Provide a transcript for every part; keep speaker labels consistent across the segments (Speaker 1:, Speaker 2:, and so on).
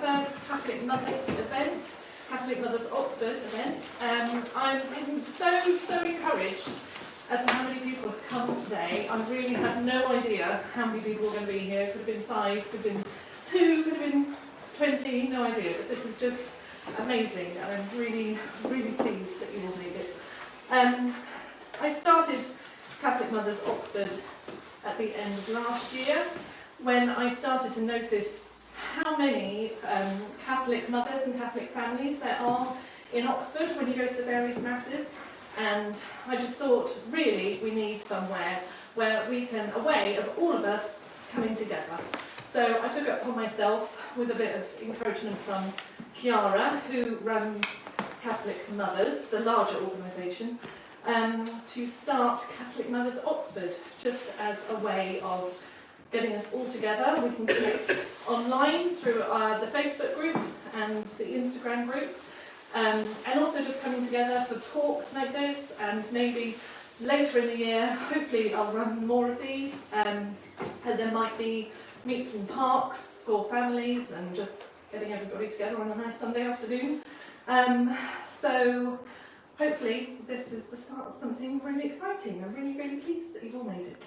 Speaker 1: our first Catholic Mothers event, Catholic Mothers Oxford event. I'm so encouraged as to how many people have come today. I really have no idea how many people are going to be here. Could have been 5, could have been 2, could have been 20, no idea. But this is just amazing, and I'm really pleased that you all made it. I started Catholic Mothers Oxford at the end of last year, when I started to notice how many Catholic mothers and Catholic families there are in Oxford when you go to the various masses. And I just thought, really, we need somewhere where we can, a way of all of us coming together. So I took it upon myself, with a bit of encouragement from Chiara, who runs Catholic Mothers, the larger organisation, to start Catholic Mothers Oxford, just as a way of getting us all together. We can connect online through the Facebook group and the Instagram group, and also just coming together for talks like this, and maybe later in the year, hopefully I'll run more of these, and there might be meets in parks for families and just getting everybody together on a nice Sunday afternoon. So hopefully this is the start of something really exciting. I'm really pleased that you've all made it.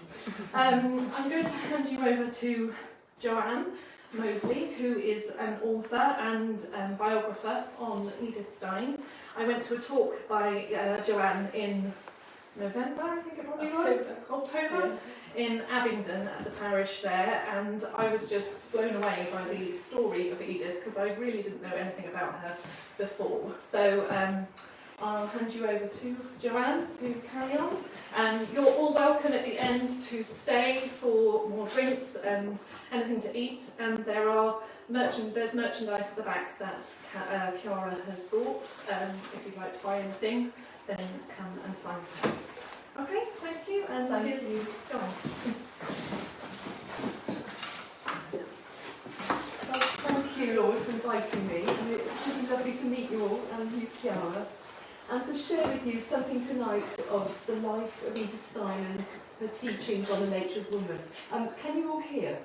Speaker 1: I'm going to hand you over to Joanne Mosley, who is an author and biographer on Edith Stein. I went to a talk by Joanne in November, I think it probably was, October, in Abingdon at the parish there, and I was just blown away by the story of Edith, because I really didn't know anything about her before. So I'll hand you over to Joanne to carry on. You're all welcome at the end to stay for more drinks and anything to eat, and there's merchandise at the back that Chiara has brought. If you'd like to buy anything, then come and find her. Okay, thank you, and here's Joanne.
Speaker 2: Well, thank you, Lord, for inviting me, and it's really lovely to meet you all, and you, Chiara, and to share with you something tonight of the life of Edith Stein and her teachings on the nature of woman. Can you all hear?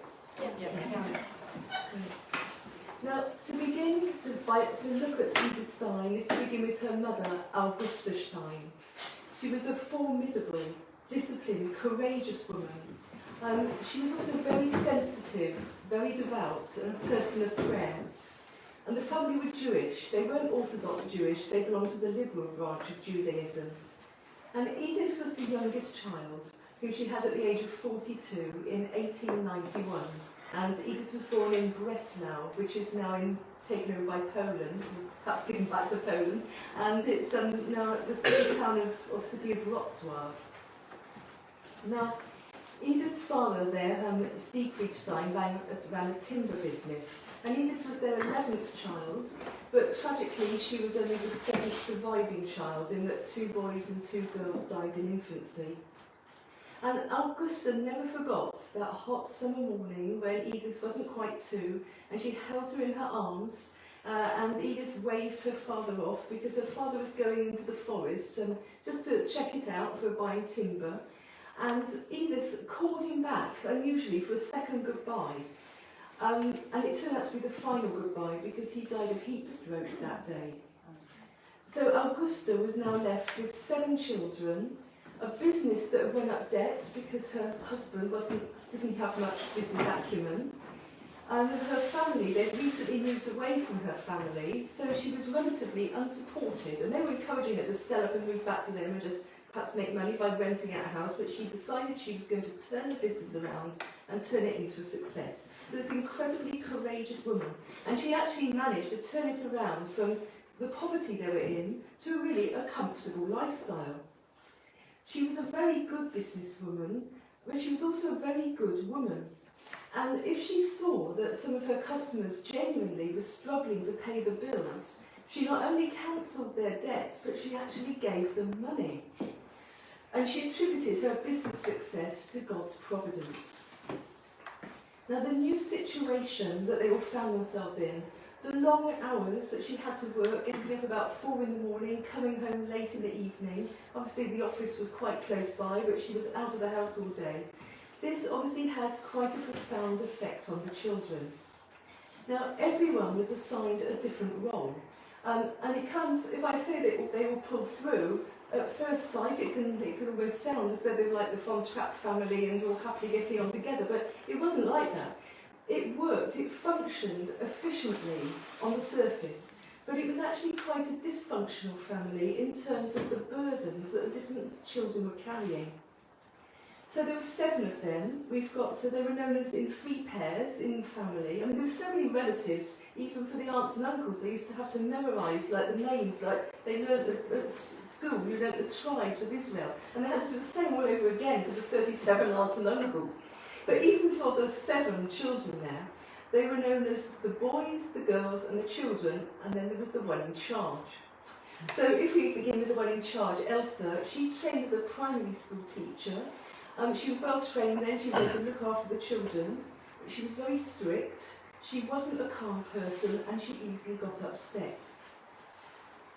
Speaker 1: Yes.
Speaker 2: Now, to begin to look at Edith Stein is to begin with her mother, Augusta Stein. She was a formidable, disciplined, courageous woman. She was also very sensitive, very devout, and a person of prayer. And the family were Jewish. They weren't Orthodox Jewish, they belonged to the liberal branch of Judaism. And Edith was the youngest child, who she had at the age of 42 in 1891. And Edith was born in Breslau, which is now taken over by Poland, perhaps given back to Poland, and it's now the town or city of Wrocław. Now, Edith's father there, Siegfried Stein, ran a timber business, and Edith was their 11th child, but tragically she was only the 7th surviving child, in that 2 boys and 2 girls died in infancy. And Augusta never forgot that hot summer morning when Edith wasn't quite 2, and she held her in her arms, and Edith waved her father off because her father was going into the forest just to check it out for buying timber. And Edith called him back, unusually, for a second goodbye. And it turned out to be the final goodbye because he died of heat stroke that day. So Augusta was now left with 7 children, a business that had run up debts because her husband didn't have much business acumen, and her family, they'd recently moved away from her family, so she was relatively unsupported, and they were encouraging her to sell up and move back to them and just perhaps make money by renting out a house, but she decided she was going to turn the business around and turn it into a success. So this incredibly courageous woman, and she actually managed to turn it around from the poverty they were in to really a comfortable lifestyle. She was a very good businesswoman, but she was also a very good woman. And if she saw that some of her customers genuinely were struggling to pay the bills, she not only cancelled their debts, but she actually gave them money. And she attributed her business success to God's providence. Now, the new situation that they all found themselves in, the long hours that she had to work, getting up about 4 in the morning, coming home late in the evening. Obviously the office was quite close by, but she was out of the house all day. This obviously had quite a profound effect on the children. Now, everyone was assigned a different role. And it can, if I say that they will pull through, at first sight it can almost sound as though they were like the Von Trapp family and all happily getting on together, but it wasn't like that. It worked, it functioned efficiently on the surface, but it was actually quite a dysfunctional family in terms of the burdens that the different children were carrying. So there were 7 of them. So they were known as in 3 pairs in family. I mean, there were so many relatives, even for the aunts and uncles. They used to have to memorise like the names, like they learned at school. You learnt the tribes of Israel, and they had to do the same all over again for the 37 aunts and uncles. But even for the 7 children there, they were known as the boys, the girls, and the children, and then there was the one in charge. So if we begin with the one in charge, Elsa, she trained as a primary school teacher. She was well trained then, she was able to look after the children. She was very strict, she wasn't a calm person, and she easily got upset.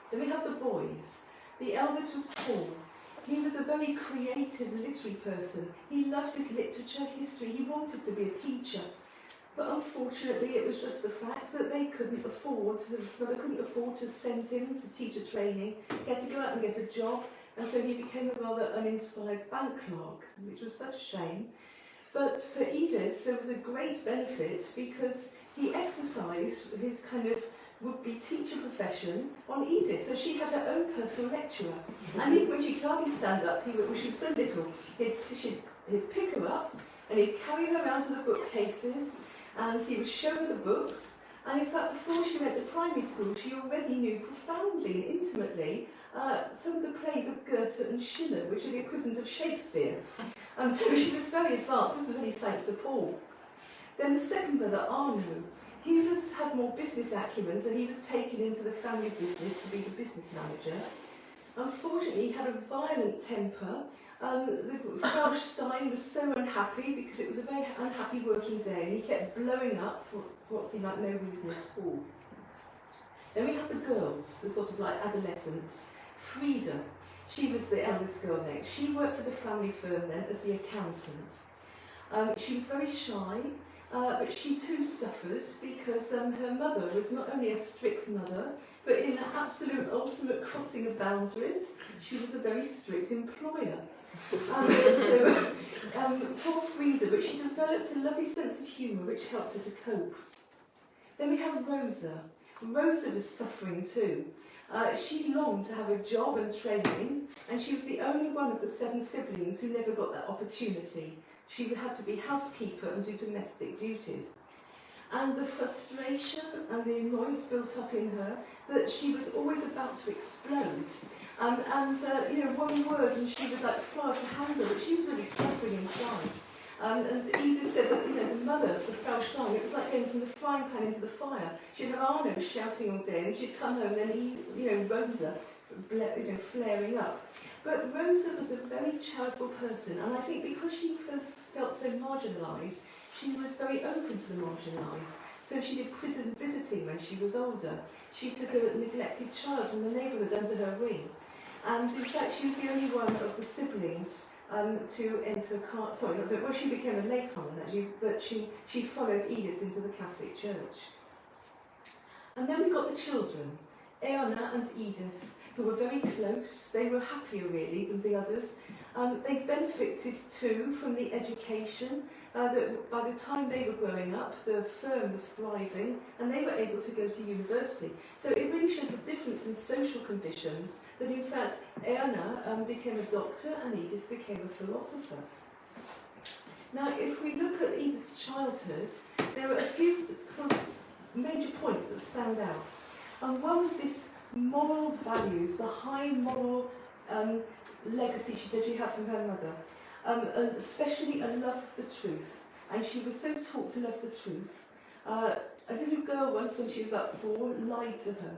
Speaker 2: Then we have the boys. The eldest was Paul. He was a very creative literary person. He loved his literature, history, he wanted to be a teacher. But unfortunately it was just the fact that they couldn't afford to send him to teacher training. He had to go out and get a job. And so he became a rather uninspired bank clerk, which was such a shame. But for Edith, there was a great benefit because he exercised his kind of would-be teacher profession on Edith. So she had her own personal lecturer. And even when she could hardly stand up, she was so little, he'd pick her up and he'd carry her around to the bookcases and he would show her the books. And in fact, before she went to primary school, she already knew profoundly and intimately some of the plays of Goethe and Schiller, which are the equivalent of Shakespeare. And so she was very advanced. This was really thanks to Paul. Then the second brother, Arno, he had more business acumen, so he was taken into the family business to be the business manager. Unfortunately, he had a violent temper. Frau Stein was so unhappy because it was a very unhappy working day, and he kept blowing up for what seemed like no reason at all. Then we have the girls, the sort of like adolescents. Frida, she was the eldest girl next. She worked for the family firm then as the accountant. She was very shy, but she too suffered because her mother was not only a strict mother, but in an absolute ultimate crossing of boundaries, she was a very strict employer. Poor Frida, but she developed a lovely sense of humour which helped her to cope. Then we have Rosa. Rosa was suffering too. She longed to have a job and training, and she was the only one of the 7 siblings who never got that opportunity. She had to be housekeeper and do domestic duties. And the frustration and the annoyance built up in her that she was always about to explode. One word and she would like fly off the handle, but she was really suffering inside. And Edith said that, the mother for Frau Stein, it was like going from the frying pan into the fire. She'd have Arno shouting all day, and she'd come home, and then Rosa, flaring up. But Rosa was a very charitable person, and I think because she felt so marginalised, she was very open to the marginalised. So she did prison visiting when she was older. She took a neglected child from the neighbourhood under her wing. And in fact, she was the only one of the siblings to enter, she became a laycomer actually, but she followed Edith into the Catholic Church. And then we got the children, Erna and Edith, who were very close. They were happier really than the others. They benefited too from the education. That by the time they were growing up, the firm was thriving and they were able to go to university. So it really shows the difference in social conditions, that in fact Erna became a doctor and Edith became a philosopher. Now if we look at Edith's childhood, there are a few sort of major points that stand out. And one was this moral values, the high moral legacy she said she had from her mother. Especially a love of the truth, and she was so taught to love the truth. A little girl once, when she was about 4, lied to her,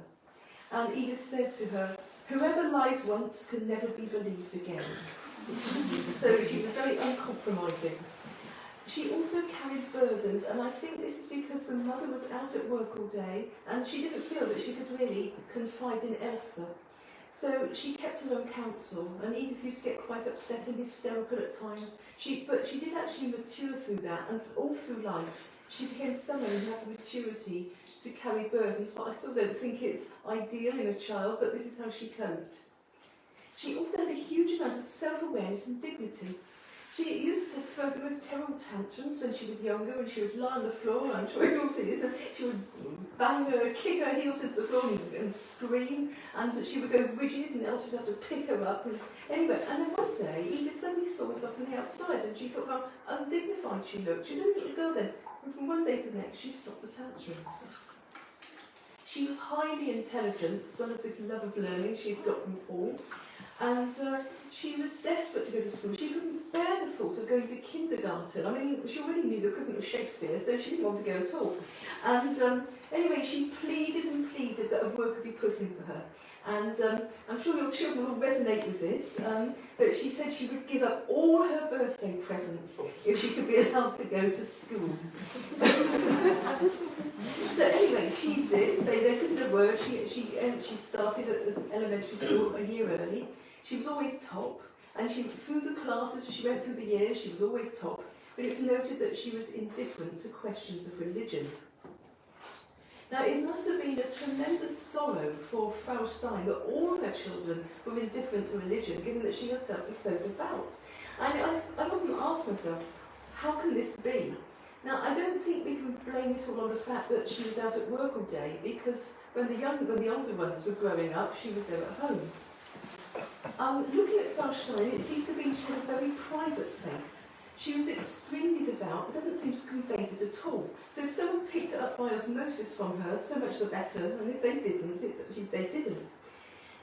Speaker 2: and Edith said to her, "Whoever lies once can never be believed again." So she was very uncompromising. She also carried burdens, and I think this is because the mother was out at work all day, and she didn't feel that she could really confide in Elsa. So she kept her own counsel, and Edith used to get quite upset and hysterical at times. But she did actually mature through that, and all through life, She became someone who had the maturity to carry burdens, but I still don't think it's ideal in a child, but this is how she coped. She also had a huge amount of self-awareness and dignity. She used to throw the most terrible tantrums when she was younger, when she would lie on the floor. I'm sure you all see this. She would bang her, kick her heels into the floor and scream, and she would go rigid, and else would have to pick her up. And anyway, and then one day, Edith suddenly saw herself from the outside, and she thought how undignified she looked. She was a little girl then, and from one day to the next, she stopped the tantrums. She was highly intelligent, as well as this love of learning she had got from Paul. And she was desperate to go to school. She couldn't bear the thought of going to kindergarten. I mean, she already knew the equivalent of Shakespeare, so she didn't want to go at all. And anyway, she pleaded and pleaded that a word could be put in for her. And I'm sure your children will resonate with this, but she said she would give up all her birthday presents if she could be allowed to go to school. So anyway, she did. They put in a word. She started at the elementary school a year early. She was always top, and through the classes, as she went through the years, she was always top. But it was noted that she was indifferent to questions of religion. Now, it must have been a tremendous sorrow for Frau Stein that all her children were indifferent to religion, given that she herself was so devout. And I often ask myself, how can this be? Now, I don't think we can blame it all on the fact that she was out at work all day, because when the older ones were growing up, she was there at home. Looking at Frau Stein, it seems to be she had a very private faith. She was extremely devout, but doesn't seem to have conveyed it at all. So if someone picked it up by osmosis from her, so much the better, and if they didn't, they didn't.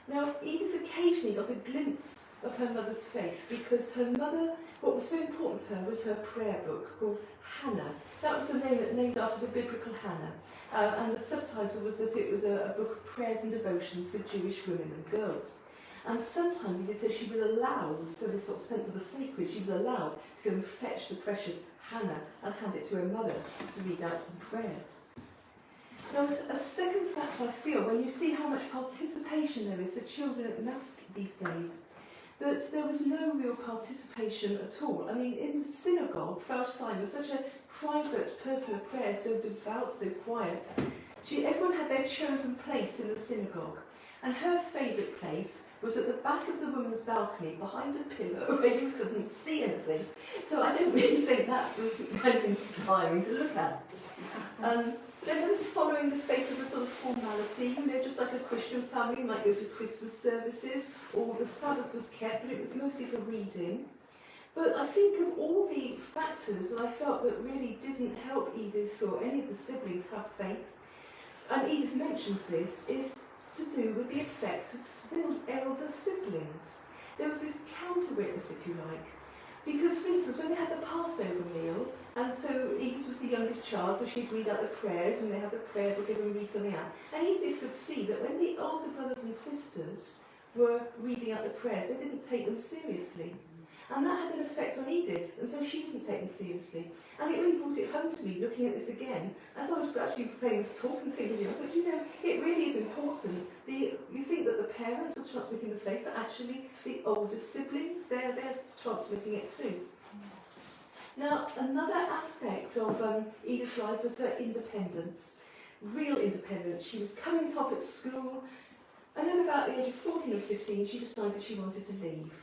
Speaker 2: Now, Edith occasionally got a glimpse of her mother's faith, because her mother, what was so important for her was her prayer book called Hannah. That was the name named after the biblical Hannah, and the subtitle was that it was a book of prayers and devotions for Jewish women and girls. And sometimes Edith said she was allowed, so this sort of sense of the sacred, she was allowed to go and fetch the precious Hannah and hand it to her mother to read out some prayers. Now, a second fact I feel, when you see how much participation there is for children at Mass these days, that there was no real participation at all. I mean, in the synagogue, Frau Stein was such a private person of prayer, so devout, so quiet. Everyone had their chosen place in the synagogue. And her favourite place was at the back of the women's balcony, behind a pillar where you couldn't see anything. So I don't really think that was kind of inspiring to look at. Then there was following the faith of a sort of formality, just like a Christian family might go to Christmas services, or the Sabbath was kept, but it was mostly for reading. But I think of all the factors that I felt that really didn't help Edith or any of the siblings have faith, and Edith mentions this, is to do with the effect of still elder siblings. There was this counter-witness, if you like, because, for instance, when they had the Passover meal, and so Edith was the youngest child, so she'd read out the prayers, and they had the prayer book, and read them out. And Edith could see that when the older brothers and sisters were reading out the prayers, they didn't take them seriously. And that had an effect on Edith, and so she didn't take them seriously. And it really brought it home to me, looking at this again, as I was actually preparing this talk and thinking, I thought, it really is important. You think that the parents are transmitting the faith, but actually the older siblings, they're transmitting it too. Now, another aspect of Edith's life was her independence, real independence. She was coming top at school, and then about the age of 14 or 15, she decided she wanted to leave.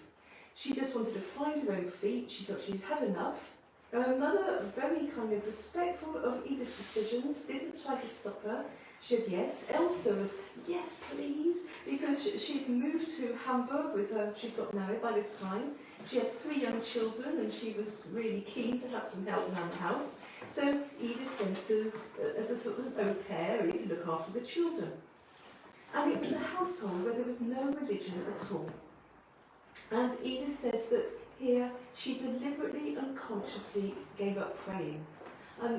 Speaker 2: She just wanted to find her own feet. She thought she'd had enough. Her mother, very kind of respectful of Edith's decisions, didn't try to stop her. She said yes. Elsa was, yes, please, because she'd moved to Hamburg with her. She'd got married by this time. She had 3 young children, and she was really keen to have some help around the house. So Edith went to, as a sort of au pair, really, to look after the children. And it was a household where there was no religion at all. And Edith says that here she deliberately and consciously gave up praying.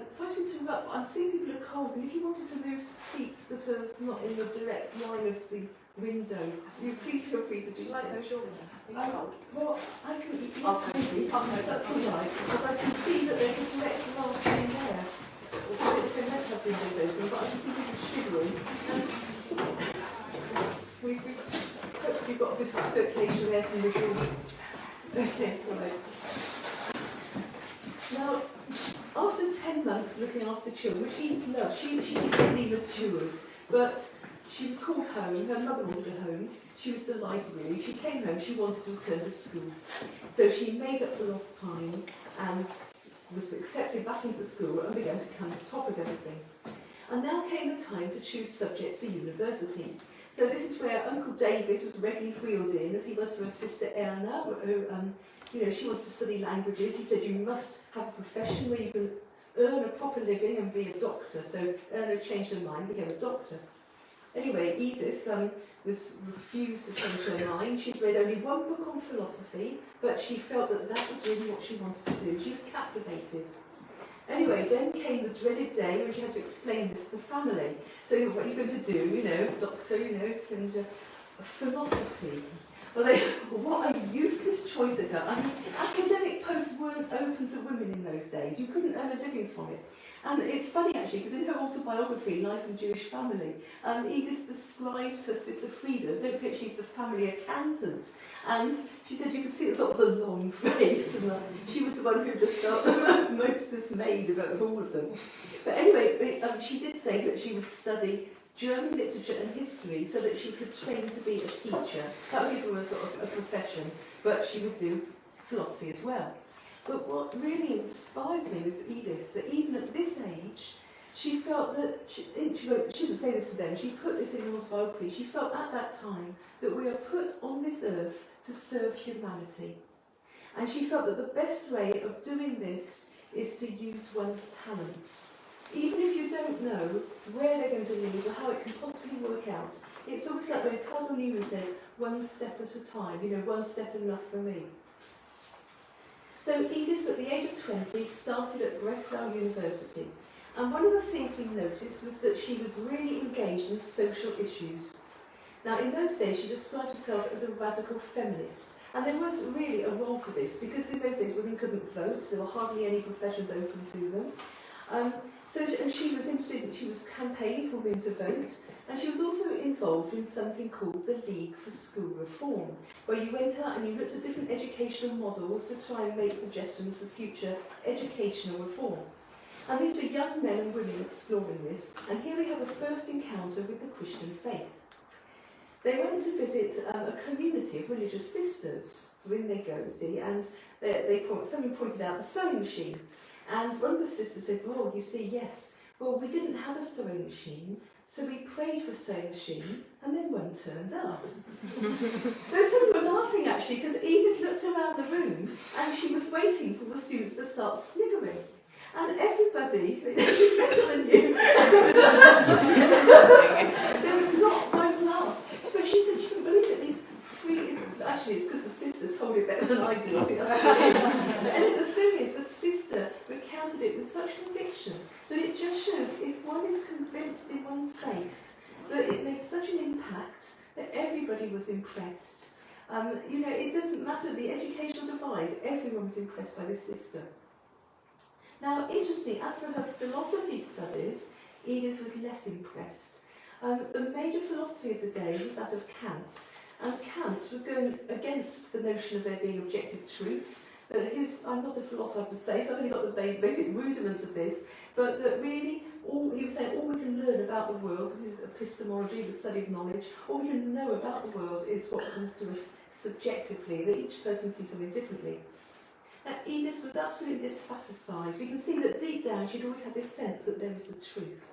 Speaker 2: Sorry to interrupt, I'm seeing people are cold, and if you wanted to move to seats that are not in the direct line of the window, please feel free to do so. Well, I can maybe. That's all right, because I can see that there's a direct line in there. They meant to have windows open, but I can see people shivering. We've got a bit of circulation there from the building. Okay, right. Now, after 10 months house looking after the children, which Edith loved. She really matured, but she was called home. Her mother wanted her home. She was delighted, really. She came home, she wanted to return to school. So she made up for lost time and was accepted back into the school and began to come top of everything. And now came the time to choose subjects for university. So this is where Uncle David was regularly wheeled in, as he was for his sister Erna, who, she wanted to study languages. He said, you must have a profession where you can earn a proper living and be a doctor. So Erna changed her mind, became a doctor. Anyway, Edith refused to change her mind. She'd read only one book on philosophy, but she felt that that was really what she wanted to do. She was captivated. Anyway, then came the dreaded day when she had to explain this to the family. So what are you going to do? Doctor, and philosophy. Well, what a useless choice it got. I mean, academic posts weren't open to women in those days. You couldn't earn a living from it. And it's funny, actually, because in her autobiography, Life in a Jewish Family, Edith describes her sister Frida. Don't forget, she's the family accountant. And she said you could see sort of the long face. And she was the one who just felt most dismayed about all of them. But anyway, she did say that she would study German literature and history so that she could train to be a teacher. That would give her a sort of a profession, but she would do philosophy as well. But what really inspires me with Edith, that even at this age, she felt that, she didn't say this to them, she put this in her autobiography, she felt at that time that we are put on this earth to serve humanity. And she felt that the best way of doing this is to use one's talents. Even if you don't know where they're going to lead or how it can possibly work out, it's almost like when Cardinal Newman says, one step at a time, one step enough for me. So Edith, at the age of 20, started at Breslau University. And one of the things we noticed was that she was really engaged in social issues. Now, in those days, she described herself as a radical feminist. And there was really a role for this, because in those days, women couldn't vote. There were hardly any professions open to them. And she was interested, she was campaigning for women to vote, and she was also involved in something called the League for School Reform, where you went out and you looked at different educational models to try and make suggestions for future educational reform. And these were young men and women exploring this, and here we have a first encounter with the Christian faith. They went to visit a community of religious sisters, so in they go, see, and someone pointed out the sewing machine. And one of the sisters said, oh, you see, yes, well, we didn't have a sewing machine, so we prayed for a sewing machine, and then one turned up. Those people were laughing, actually, because Edith looked around the room, and she was waiting for the students to start sniggering. And everybody, better than you, there was not one laugh. But she said she couldn't believe it, these free... Actually, it's because the sister told it better than I did. I think that's brilliant. And the thing is, the sister recounted it with such conviction that it just showed if one is convinced in one's faith, that it made such an impact that everybody was impressed. It doesn't matter the educational divide, everyone was impressed by this sister. Now, interestingly, as for her philosophy studies, Edith was less impressed. The major philosophy of the day was that of Kant. And Kant was going against the notion of there being objective truth. I'm not a philosopher, I have to say, so I've only got the basic rudiments of this, but that really, he was saying all we can learn about the world, because this is epistemology, the study of knowledge, all we can know about the world is what comes to us subjectively, that each person sees something differently. Now, Edith was absolutely dissatisfied. We can see that deep down she'd always had this sense that there was the truth.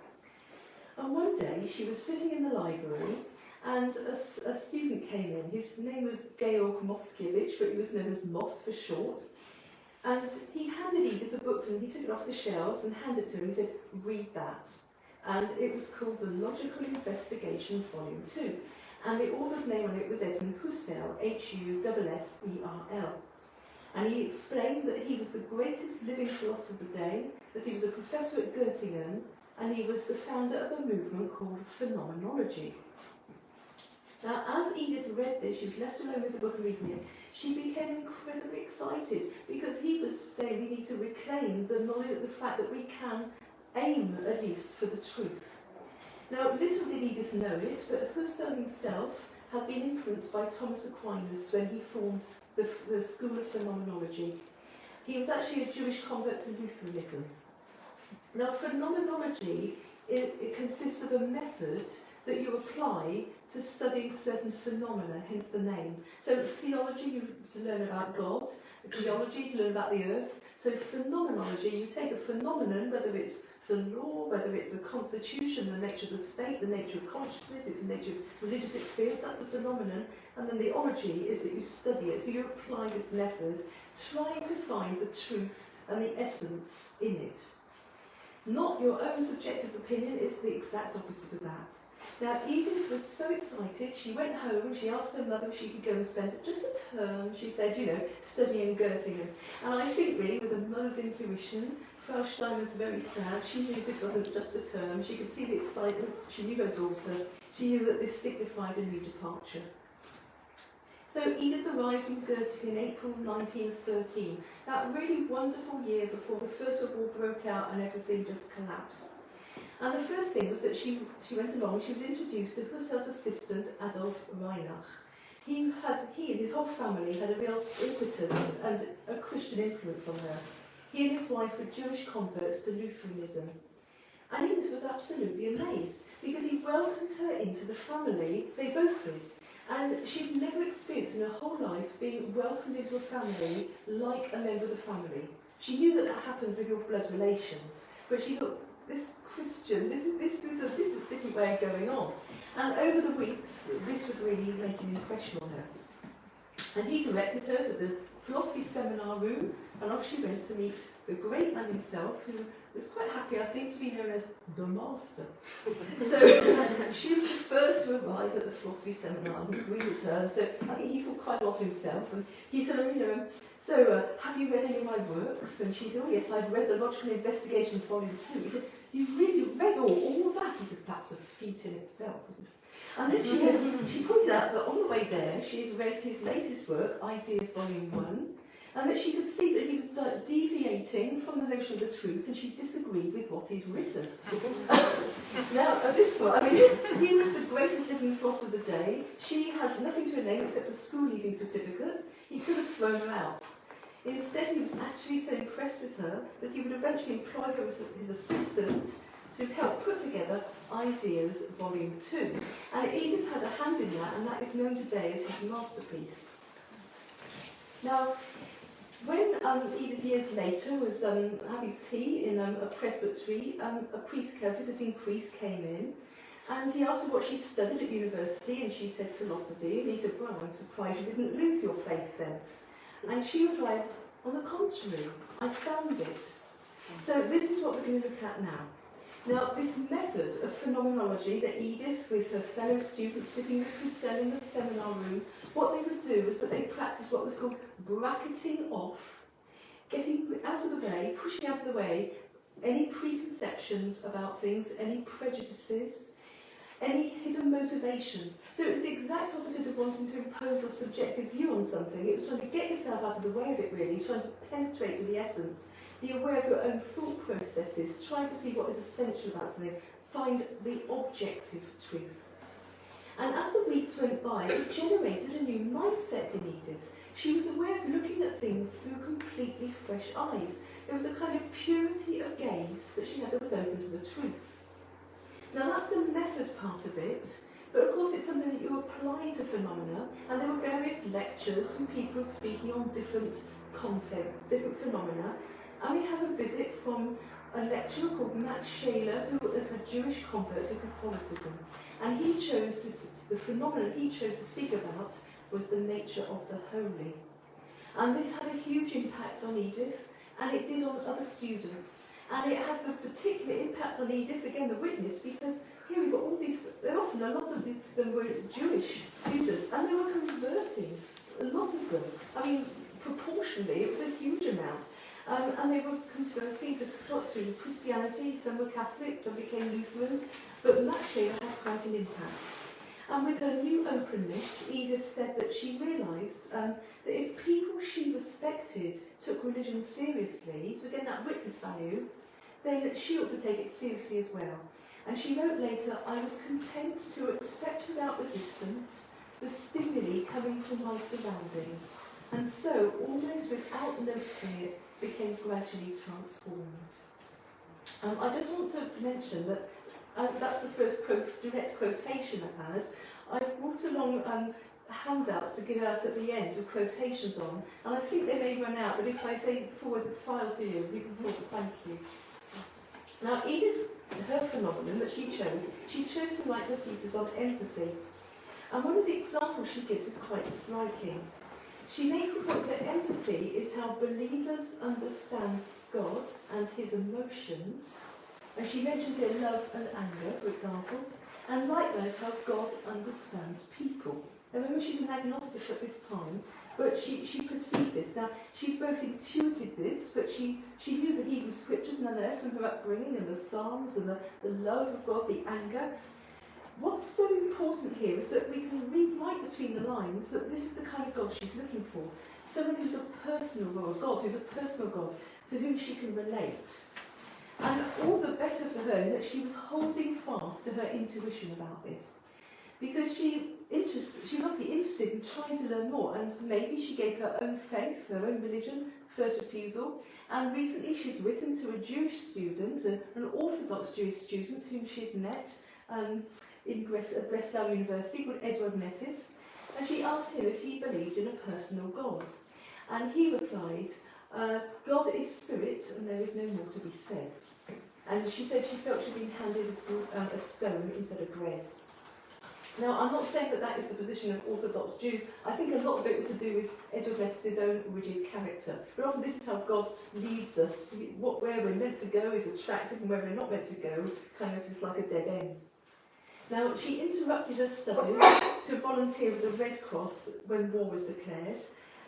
Speaker 2: And one day she was sitting in the library, and a student came in. His name was Georg Moskiewicz, but he was known as Moss for short. And he handed Edith a book, and he took it off the shelves and handed it to her. He said, read that. And it was called The Logical Investigations, Volume 2. And the author's name on it was Edmund Husserl, Husserl. And he explained that he was the greatest living philosopher of the day, that he was a professor at Göttingen, and he was the founder of a movement called phenomenology. Now, as Edith read this, she was left alone with the book and reading it, she became incredibly excited because he was saying we need to reclaim the knowledge of the fact that we can aim, at least, for the truth. Now, little did Edith know it, but Husserl himself had been influenced by Thomas Aquinas when he formed the School of Phenomenology. He was actually a Jewish convert to Lutheranism. Now, phenomenology, it consists of a method that you apply to studying certain phenomena, hence the name. So theology, to learn about God; geology, to learn about the earth. So phenomenology, you take a phenomenon, whether it's the law, whether it's the constitution, the nature of the state, the nature of consciousness, it's the nature of religious experience, that's the phenomenon. And then the ology is that you study it. So you apply this method, trying to find the truth and the essence in it. Not your own subjective opinion, it's the exact opposite of that. Now, Edith was so excited, she went home and she asked her mother if she could go and spend just a term, she said, studying Göttingen. And I think really, with a mother's intuition, Frau Stein was very sad. She knew this wasn't just a term. She could see the excitement. She knew her daughter. She knew that this signified a new departure. So Edith arrived in Göttingen in April 1913, that really wonderful year before the First World War broke out and everything just collapsed. And the first thing was that she went along, she was introduced to Husserl's assistant, Adolf Reinach. He and his whole family had a real impetus and a Christian influence on her. He and his wife were Jewish converts to Lutheranism. And Edith was absolutely amazed, because he welcomed her into the family, they both did. And she'd never experienced in her whole life being welcomed into a family like a member of the family. She knew that happened with your blood relations, but she thought, this Christian, this is a different way of going on. And over the weeks, this would really make an impression on her. And he directed her to the philosophy seminar room, and off she went to meet the great man himself, who was quite happy, I think, to be known as the master. So she was the first to arrive at the philosophy seminar, and he greeted her. So I think he thought quite a lot of himself, and he said, have you read any of my works? And she said, oh yes, I've read the Logical Investigations Volume 2. He said, you've really read all of that? He said, that's a feat in itself, isn't it? And then she pointed out that on the way there, she has read his latest work, Ideas Volume 1, and that she could see that he was deviating from the notion of the truth, and she disagreed with what he's written. Now, at this point, he was the greatest living philosopher of the day. She has nothing to her name except a school-leaving certificate. He could have thrown her out. Instead, he was actually so impressed with her that he would eventually employ her as his assistant to help put together Ideas Volume 2. And Edith had a hand in that, and that is known today as his masterpiece. Now, when Edith years later was having tea in a presbytery, a visiting priest came in, and he asked her what she studied at university, and she said philosophy, and he said, well, I'm surprised you didn't lose your faith then. And she replied, on the contrary, I found it. So this is what we're going to look at now. Now, this method of phenomenology that Edith, with her fellow students sitting with Husserl in the seminar room, what they would do was that they practiced what was called bracketing off, getting out of the way, pushing out of the way any preconceptions about things, any prejudices, any hidden motivations. So it was the exact opposite of wanting to impose your subjective view on something. It was trying to get yourself out of the way of it, really, trying to penetrate to the essence, be aware of your own thought processes, trying to see what is essential about something, find the objective truth. And as the weeks went by, it generated a new mindset in Edith. She was aware of looking at things through completely fresh eyes. There was a kind of purity of gaze that she had that was open to the truth. Now that's the method part of it, but of course it's something that you apply to phenomena, and there were various lectures from people speaking on different content, different phenomena, and we have a visit from a lecturer called Matt Shaler, who was a Jewish convert to Catholicism, and he chose the phenomenon he chose to speak about was the nature of the holy. And this had a huge impact on Edith, and it did on other students. And it had a particular impact on Edith, again the witness, because here we've got all these, often a lot of them were Jewish students, and they were converting, a lot of them. Proportionally, it was a huge amount. And they were converting to Christianity, some were Catholics, some became Lutherans, but Matt Shaler had quite an impact. And with her new openness, Edith said that she realised that if people she respected took religion seriously, so again that witness value, then she ought to take it seriously as well. And she wrote later, I was content to accept without resistance the stimuli coming from my surroundings, and so, almost without noticing it, became gradually transformed. I just want to mention that that's the first direct quotation I've had. I've brought along handouts to give out at the end with quotations on, and I think they may run out, but if I say forward the file to you, you can forward the thank you. Now, Edith, her phenomenon that she chose to write her thesis on empathy. And one of the examples she gives is quite striking. She makes the point that empathy is how believers understand God and his emotions. And she mentions here love and anger, for example, and likewise how God understands people. Now remember, she's an agnostic at this time, but she perceived this. Now, she both intuited this, but she knew the Hebrew scriptures nonetheless from her upbringing and the Psalms and the love of God, the anger. What's so important here is that we can read right between the lines that this is the kind of God she's looking for. Someone who's a personal God, who's a personal God, to whom she can relate. And all the better for her that she was holding fast to her intuition about this. Because she was obviously interested in trying to learn more, and maybe she gave her own faith, her own religion, first refusal. And recently she'd written to a Jewish student, an Orthodox Jewish student whom she'd met in Breslau University, called Edward Metis, and she asked him if he believed in a personal God. And he replied, God is spirit and there is no more to be said. And she said she felt she'd been handed a stone instead of bread. Now, I'm not saying that that is the position of Orthodox Jews. I think a lot of it was to do with Edward Metis' own rigid character. But often this is how God leads us. Where we're meant to go is attractive, and where we're not meant to go kind of is like a dead end. Now, she interrupted her studies to volunteer with the Red Cross when war was declared.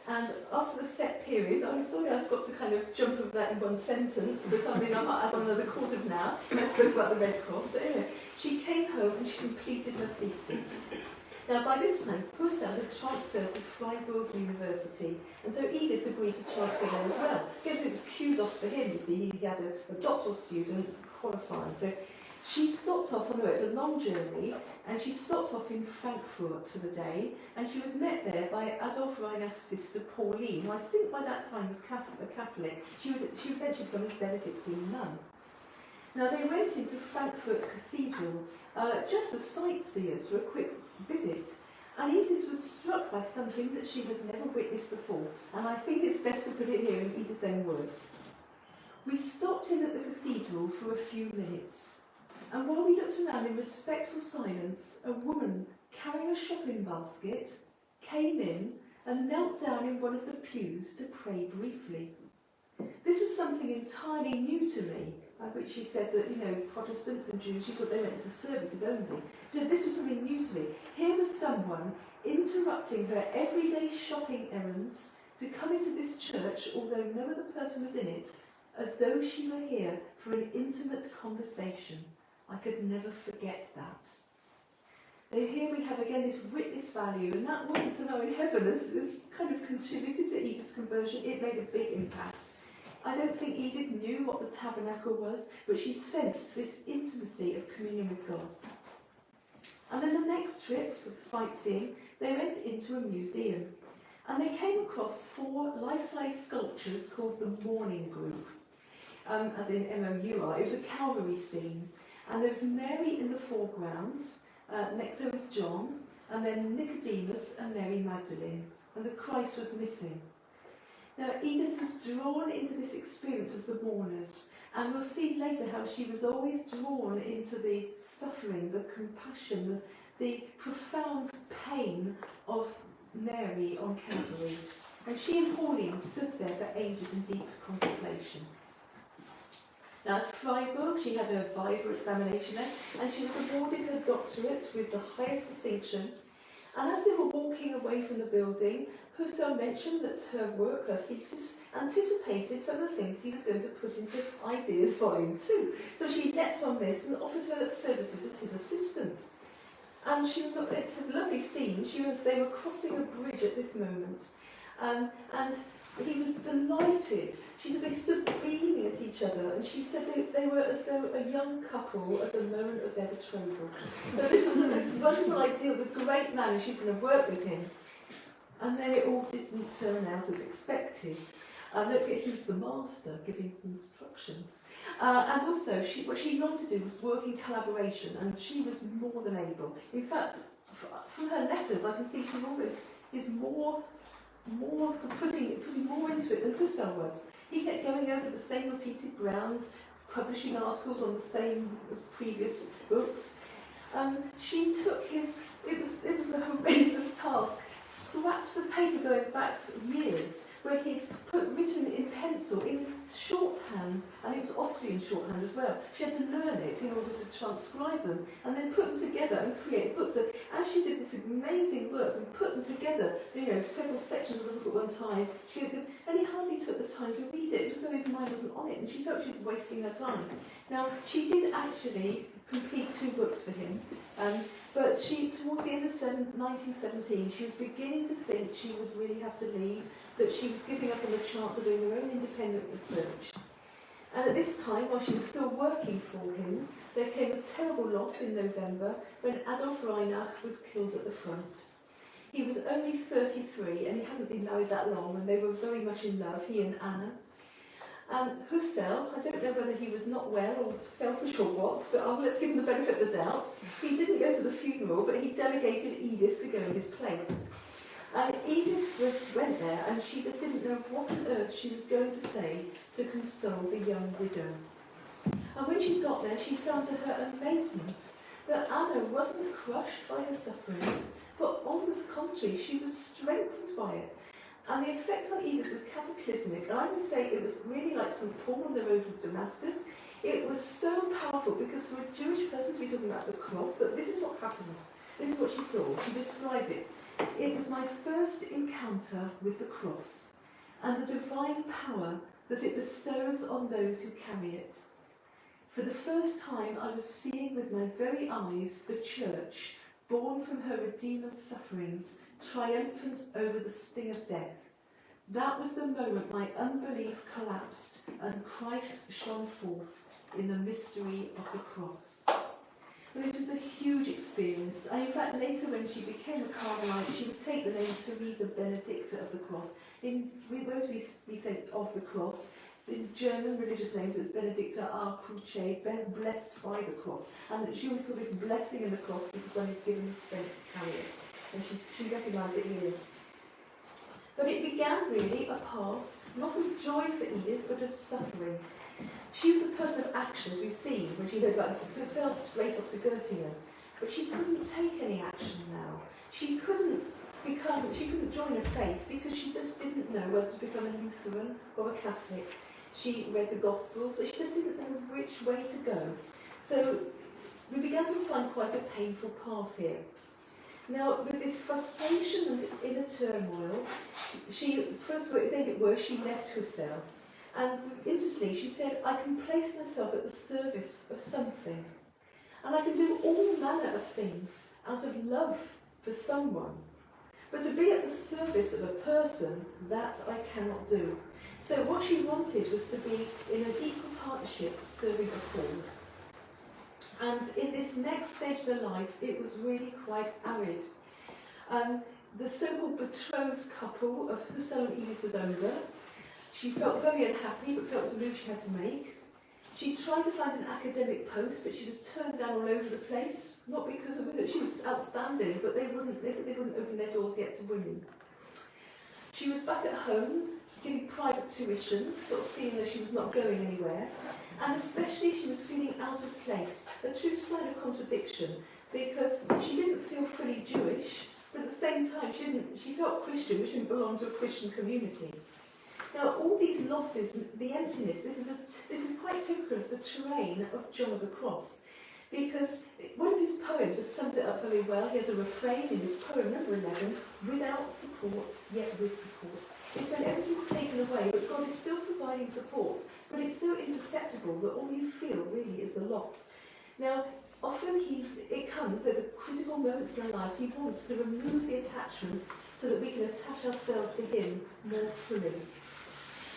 Speaker 2: And after the set period, I'm sorry I've got to kind of jump over that in one sentence, but I mean, I'm on another quarter now, and I spoke about the Red Cross, but anyway, she came home and she completed her thesis. Now, by this time, Husserl had transferred to Freiburg University, and so Edith agreed to transfer there as well. Again, so it was kudos for him, you see, he had a doctoral student qualifying. So she stopped off on the road. It was a long journey, and she stopped off in Frankfurt for the day, and she was met there by Adolf Reinach's sister Pauline, who I think by that time was a Catholic. She would eventually become a Benedictine nun. Now they went into Frankfurt Cathedral just as sightseers for a quick visit, and Edith was struck by something that she had never witnessed before, and I think it's best to put it here in Edith's own words. We stopped in at the cathedral for a few minutes. And while we looked around in respectful silence, a woman carrying a shopping basket came in and knelt down in one of the pews to pray briefly. This was something entirely new to me, which she said that, Protestants and Jews, she thought they went to services only. This was something new to me. Here was someone interrupting her everyday shopping errands to come into this church, although no other person was in it, as though she were here for an intimate conversation. I could never forget that. Now here we have again this witness value, and that woman somehow in heaven has kind of contributed to Edith's conversion. It made a big impact. I don't think Edith knew what the tabernacle was, but she sensed this intimacy of communion with God. And then the next trip, with sightseeing, they went into a museum, and they came across 4 life-size sculptures called the Mourning Group, as in M-O-U-R. It was a Calvary scene. And there was Mary in the foreground, next to her was John, and then Nicodemus and Mary Magdalene, and the Christ was missing. Now Edith was drawn into this experience of the mourners, and we'll see later how she was always drawn into the suffering, the compassion, the profound pain of Mary on Calvary. And she and Pauline stood there for ages in deep contemplation. Now at Freiburg, she had her Viva examination there, and she was awarded her doctorate with the highest distinction. And as they were walking away from the building, Husserl mentioned that her work, her thesis, anticipated some of the things he was going to put into Ideas Volume 2. So she leapt on this and offered her services as his assistant. And it's a lovely scene. They were crossing a bridge at this moment. And he was delighted. She said they stood beaming at each other, and she said they were as though a young couple at the moment of their betrothal. So this was this wonderful idea of the great man, and she's going to work with him. And then it all didn't turn out as expected. Don't forget, he was the master giving instructions. And also, what she longed to do was work in collaboration, and she was more than able. In fact, from her letters, I can see she almost is more putting more into it than Husserl was. He kept going over the same repeated grounds, publishing articles on the same as previous books. She took it was a horrendous task, scraps of paper going back years, where he'd written in pencil, in shorthand, and it was Austrian shorthand as well. She had to learn it in order to transcribe them, and then put them together and create books. So as she did this amazing work and put them together, several sections of the book at one time, and he hardly took the time to read it. It was as though his mind wasn't on it, and she felt she was wasting her time. Now, she did actually complete 2 books for him, but towards the end of 1917, she was beginning to think she would really have to leave, that she was giving up on the chance of doing her own independent research. And at this time, while she was still working for him, there came a terrible loss in November when Adolf Reinach was killed at the front. He was only 33 and he hadn't been married that long, and they were very much in love, he and Anna. Husserl, I don't know whether he was not well or selfish or what, but let's give him the benefit of the doubt. He didn't go to the funeral, but he delegated Edith to go in his place. And Edith went there, and she just didn't know what on earth she was going to say to console the young widow. And when she got there, she found to her amazement that Anna wasn't crushed by her sufferings, but on the contrary, she was strengthened by it. And the effect on Edith was cataclysmic. And I would say it was really like St. Paul on the road to Damascus. It was so powerful because for a Jewish person to be talking about the cross, but this is what happened. This is what she saw. She described it. It was my first encounter with the cross and the divine power that it bestows on those who carry it. For the first time, I was seeing with my very eyes the church, born from her Redeemer's sufferings, triumphant over the sting of death. That was the moment my unbelief collapsed and Christ shone forth in the mystery of the cross. This was a huge experience, and in fact later when she became a Carmelite, she would take the name Teresa Benedicta of the Cross. Whereas we think of the cross, in German religious names it's Benedicta a Cruce, blessed by the cross. And she always saw this blessing in the cross because one is given the strength to carry it. And she recognised it here. But it began really a path, not of joy for Edith, but of suffering. She was a person of action, as we've seen, when she heard about herself straight off to Göttingen. But she couldn't take any action now. She couldn't join a faith because she just didn't know whether to become a Lutheran or a Catholic. She read the Gospels, but she just didn't know which way to go. So we began to find quite a painful path here. Now, with this frustration and inner turmoil, it made it worse, she left Husserl. And interestingly, she said, I can place myself at the service of something. And I can do all manner of things out of love for someone. But to be at the service of a person, that I cannot do. So what she wanted was to be in an equal partnership serving a cause. And in this next stage of her life, it was really quite arid. The so-called betrothed couple of Husserl and Edith was over. She felt very unhappy, but felt it was a move she had to make. She tried to find an academic post, but she was turned down all over the place. Not because of it, she was outstanding, but they said they wouldn't open their doors yet to women. She was back at home, giving private tuition, sort of feeling that she was not going anywhere. And especially she was feeling out of place, a true sign of contradiction, because she didn't feel fully Jewish, but at the same time she felt Christian, which didn't belong to a Christian community. Now, all these losses, the emptiness, this is quite typical of the terrain of John of the Cross, because one of his poems has summed it up very well. He has a refrain in his poem number 11, without support, yet with support. It's when everything's taken away, but God is still providing support, but it's so imperceptible that all you feel really is the loss. Now, often there's a critical moment in our lives. He wants to remove the attachments so that we can attach ourselves to him more fully.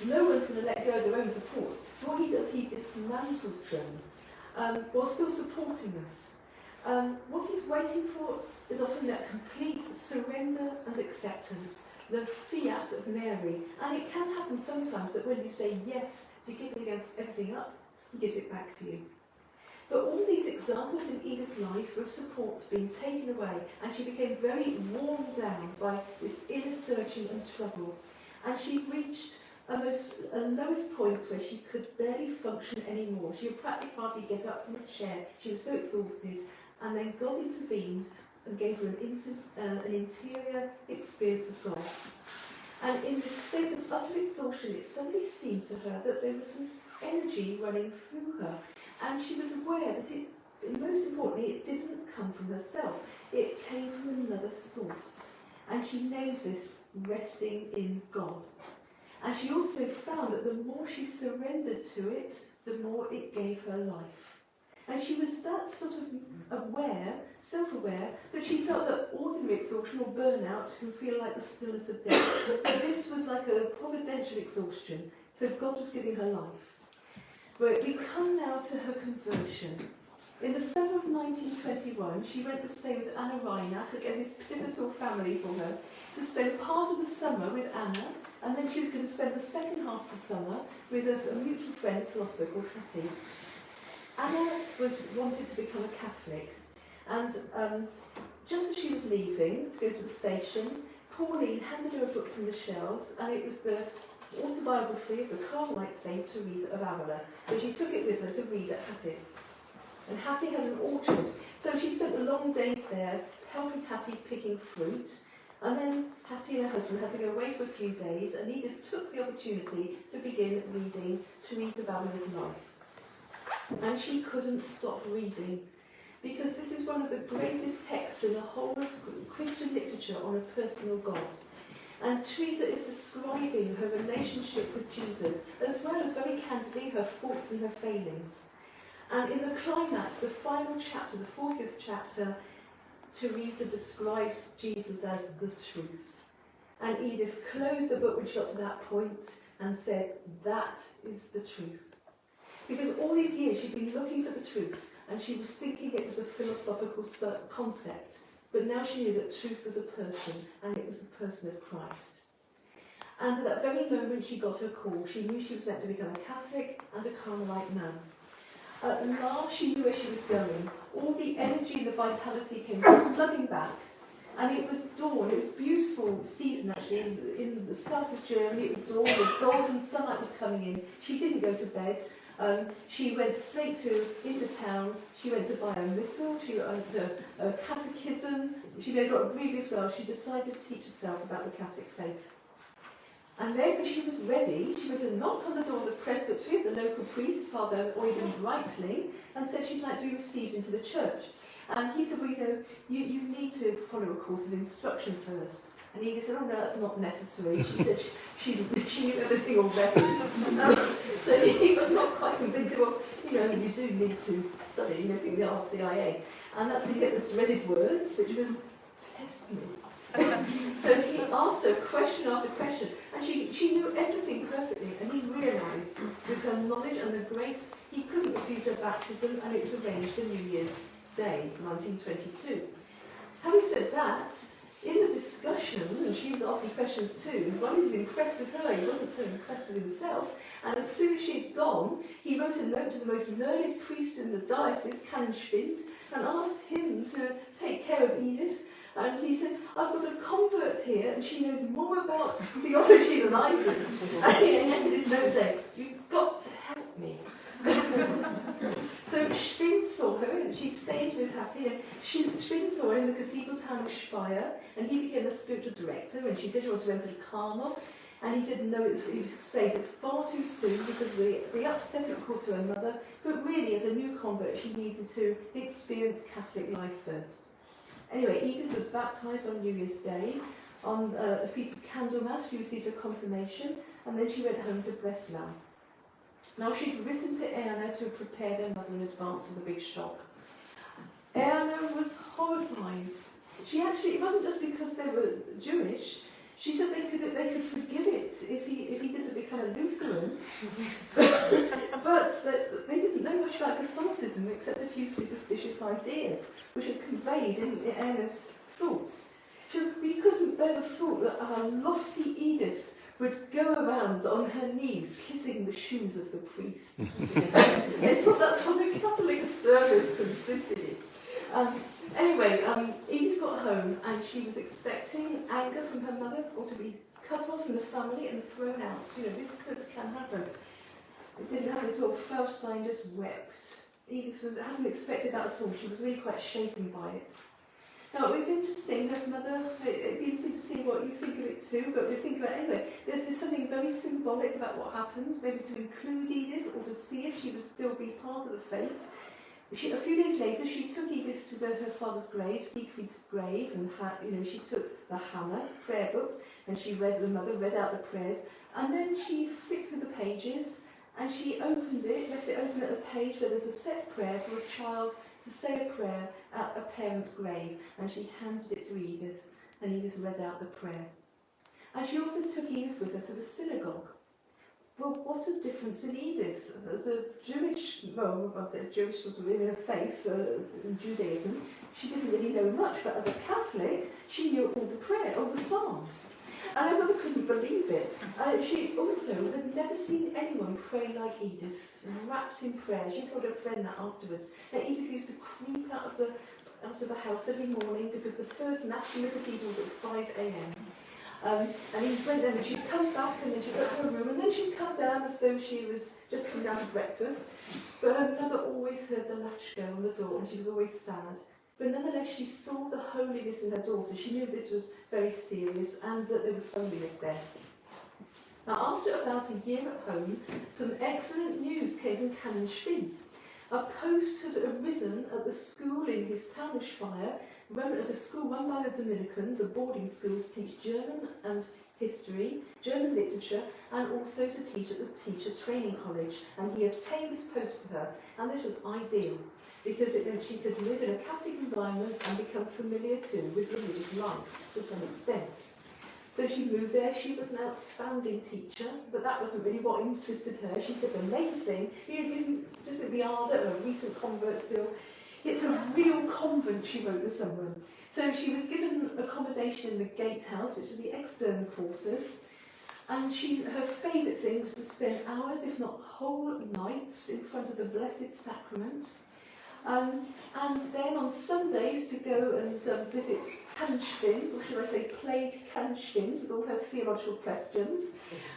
Speaker 2: No one's going to let go of their own supports. So what he does, he dismantles them while still supporting us. What he's waiting for is often that complete surrender and acceptance, the fiat of Mary. And it can happen sometimes that when you say yes to giving everything up, he gives it back to you. But all these examples in Edith's life of supports being taken away, and she became very worn down by this inner searching and trouble. And she reached a lowest point where she could barely function anymore. She would practically hardly get up from a chair. She was so exhausted. And then God intervened and gave her an interior experience of God. And in this state of utter exhaustion, it suddenly seemed to her that there was some energy running through her. And she was aware that most importantly, it didn't come from herself. It came from another source. And she named this resting in God. And she also found that the more she surrendered to it, the more it gave her life. And she was that sort of aware, self-aware, that she felt that ordinary exhaustion or burnout can feel like the stillness of death. But this was like a providential exhaustion. So God was giving her life. But we come now to her conversion. In the summer of 1921, she went to stay with Anna Reinach, again this pivotal family for her, to spend part of the summer with Anna, and then she was going to spend the second half of the summer with a mutual friend, philosopher called Hattie. Anna wanted to become a Catholic, and just as she was leaving to go to the station, Pauline handed her a book from the shelves, and it was the autobiography of the Carmelite Saint Teresa of Avila. So she took it with her to read at Hattie's. And Hattie had an orchard, so she spent the long days there helping Hattie picking fruit. And then Hattie and her husband had to go away for a few days, and Edith took the opportunity to begin reading Teresa of Avila's life. And she couldn't stop reading, because this is one of the greatest texts in the whole of Christian literature on a personal God. And Teresa is describing her relationship with Jesus, as well as very candidly her faults and her failings. And in the climax, the final chapter, the 40th chapter, Teresa describes Jesus as the truth. And Edith closed the book when she got to that point and said, that is the truth. Because all these years she'd been looking for the truth, and she was thinking it was a philosophical concept. But now she knew that truth was a person, and it was the person of Christ. And at that very moment she got her call. She knew she was meant to become a Catholic and a Carmelite nun. At last she knew where she was going. All the energy and the vitality came flooding back. And it was dawn. It was a beautiful season actually in the south of Germany. It was dawn, the golden sunlight was coming in. She didn't go to bed. She went straight into town. She went to buy a missal. She went a catechism. She got really as well. She decided to teach herself about the Catholic faith. And then when she was ready, she went and knocked on the door of the presbytery of the local priest, Father Eugen Breitling, and said she'd like to be received into the church. And he said, well, you need to follow a course of instruction first. And Edith said, oh no, that's not necessary. She said she knew everything already. So he was not quite convinced. Well, you do need to study, think the RCIA. And that's when you get the dreaded words, which was, test me. So he asked her question after question, and she knew everything perfectly, and he realised with her knowledge and the grace, he couldn't refuse her baptism, and it was arranged on New Year's Day, 1922. Having said that, in the discussion, and she was asking questions too, while he was impressed with her, he wasn't so impressed with himself, and as soon as she'd gone, he wrote a note to the most learned priest in the diocese, Canon Schwind, and asked him to take care of Edith. And he said, I've got a convert here, and she knows more about theology than I do. And he ended his note saying, you've got to help me. So Schwind saw her, and she stayed with Hattie, and Schwind saw her in the cathedral town of Speyer, and he became a spiritual director, and she said she wanted to enter the Carmel, and he said, no, he explained it's far too soon, because the upset, of course, to her mother, but really, as a new convert, she needed to experience Catholic life first. Anyway, Edith was baptised on New Year's Day. On a feast of Candlemas, she received her confirmation, and then she went home to Breslau. Now, she'd written to Erna to prepare their mother in advance of the big shock. Erna was horrified. It wasn't just because they were Jewish. She said they could forgive it if he didn't become a Lutheran. But they didn't know much about Catholicism except a few superstitious ideas, which are conveyed in Erna's thoughts. So you couldn't couldn't bear the thought that our lofty Edith would go around on her knees kissing the shoes of the priest. They thought that's what a Catholic service consisted in. Anyway, Edith got home and she was expecting anger from her mother, or to be cut off from the family and thrown out. You know, this can happen. It didn't happen at all. Frau Stein just wept. Edith hadn't expected that at all. She was really quite shaken by it. Now, it was interesting, her mother, it'd be interesting to see what you think of it too, but we think about it anyway. There's something very symbolic about what happened, maybe to include Edith or to see if she would still be part of the faith. A few days later, she took Edith to her father's grave, Siegfried's grave, and she took the Hammer prayer book, and the mother read out the prayers, and then she flicked through the pages, and she opened it, left it open at a page where there's a set prayer for a child to say a prayer at a parent's grave, and she handed it to Edith, and Edith read out the prayer. And she also took Edith with her to the synagogue. Well, what a difference in Edith. As a Jewish, Jewish sort of in her faith, in Judaism, she didn't really know much, but as a Catholic, she knew all the Psalms. And her mother couldn't believe it. She also had never seen anyone pray like Edith, wrapped in prayer. She told her friend that afterwards. Now, Edith used to creep out of the house every morning because the first mass in the cathedral was at 5 a.m. And Edith went there and she'd come back and then she'd go to her room and then she'd come down as though she was just coming down to breakfast. But her mother always heard the latch go on the door and she was always sad. But nonetheless, she saw the holiness in her daughter. She knew this was very serious and that there was holiness there. Now, after about a year at home, some excellent news came from Canon Schwind. A post had arisen at the school in his townish fire, run at a school run by the Dominicans, a boarding school to teach German and history, German literature, and also to teach at the teacher training college. And he obtained this post for her, and this was ideal, because it meant she could live in a Catholic environment and become familiar too with religious life to some extent. So she moved there. She was an outstanding teacher, but that wasn't really what interested her. She said the main thing, just with the ardour of a recent convert still, it's a real convent, she wrote to someone. So she was given accommodation in the gatehouse, which is the external quarters, and her favourite thing was to spend hours, if not whole nights, in front of the Blessed Sacrament. And then on Sundays to go and visit Canon Schwind, or should I say plague Canon Schwind, with all her theological questions.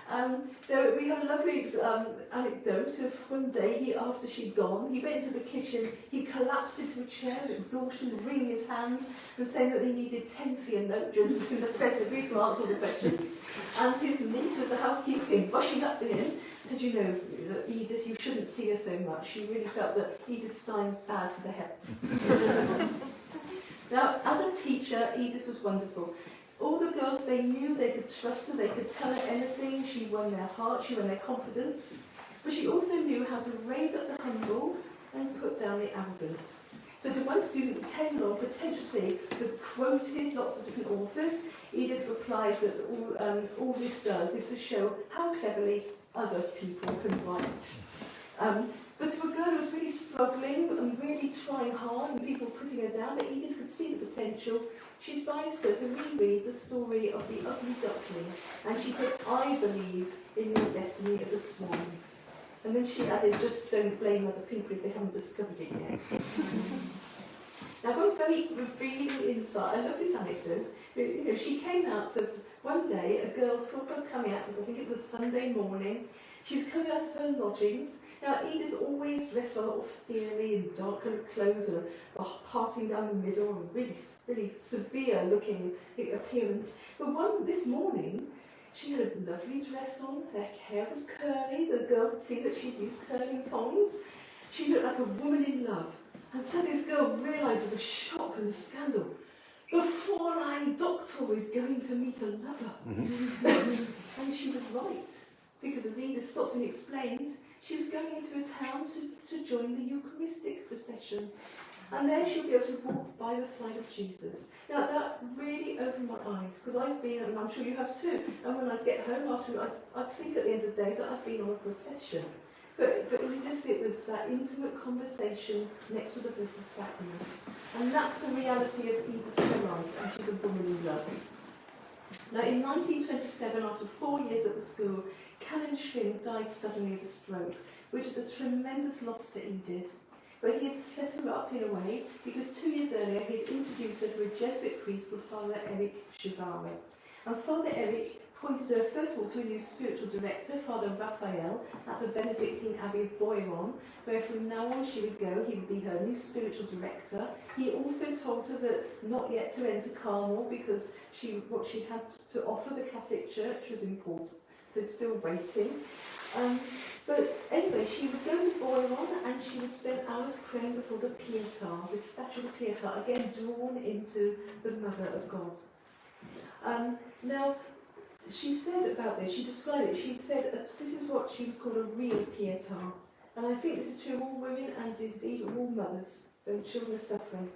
Speaker 2: We had a lovely anecdote of one day, after she'd gone, he went into the kitchen, he collapsed into a chair with exhaustion, wringing his hands and saying that they needed 10 theologians in the presbytery to answer all the questions. And his niece, was the housekeeper, came rushing up to him, said, you know, Edith, you shouldn't see her so much. She really felt that Edith Stein's bad for the health. Now, as a teacher, Edith was wonderful. All the girls, they knew they could trust her, they could tell her anything. She won their heart, she won their confidence. But she also knew how to raise up the humble and put down the arrogant. So to one student who came along pretentiously, had quoted lots of different authors, Edith replied that all this does is to show how cleverly other people can write. But to a girl who was really struggling and really trying hard and people putting her down, but Edith could see the potential, she advised her to reread the story of the ugly duckling. And she said, I believe in your destiny as a swan. And then she added, just don't blame other people if they haven't discovered it yet. Now, one very revealing insight, I love this anecdote. You know, she came out of, one day, a girl saw her coming out, I think it was a Sunday morning. She was coming out of her lodgings. Now, Edith always dressed rather austerely in dark coloured clothes and a parting down the middle, and really, really severe looking appearance. But this morning, she had a lovely dress on, her hair was curly, the girl could see that she'd used curling tongs. She looked like a woman in love. And suddenly this girl realised with the shock and the scandal, the Fräulein Doctor is going to meet a lover. And she was right, because as Edith stopped and explained, she was going into a town to join the Eucharistic procession. And there she'll be able to walk by the side of Jesus. Now that really opened my eyes, because I've been, and I'm sure you have too, and when I get home after, I think at the end of the day that I've been on a procession. But Edith, it was that intimate conversation next to the Blessed Sacrament. And that's the reality of Edith's life, and she's a woman in love. Now, in 1927, after 4 years at the school, Canon Schwinn died suddenly of a stroke, which is a tremendous loss to Edith. But he had set her up in a way because 2 years earlier he had introduced her to a Jesuit priest called Father Eric Chevare. And Father Eric pointed her first of all to a new spiritual director, Father Raphael, at the Benedictine Abbey of Boiron, where from now on she would go, he would be her new spiritual director. He also told her that not yet to enter Carmel because what she had to offer the Catholic Church was important, so still waiting. But anyway, she would go to Boiron and she would spend hours praying before the Pietà, this statue of Pietà, again drawn into the Mother of God. Now, she said about this, she described it, she said this is what she was called a real Pietà. And I think this is true of all women and indeed of all mothers when children are suffering.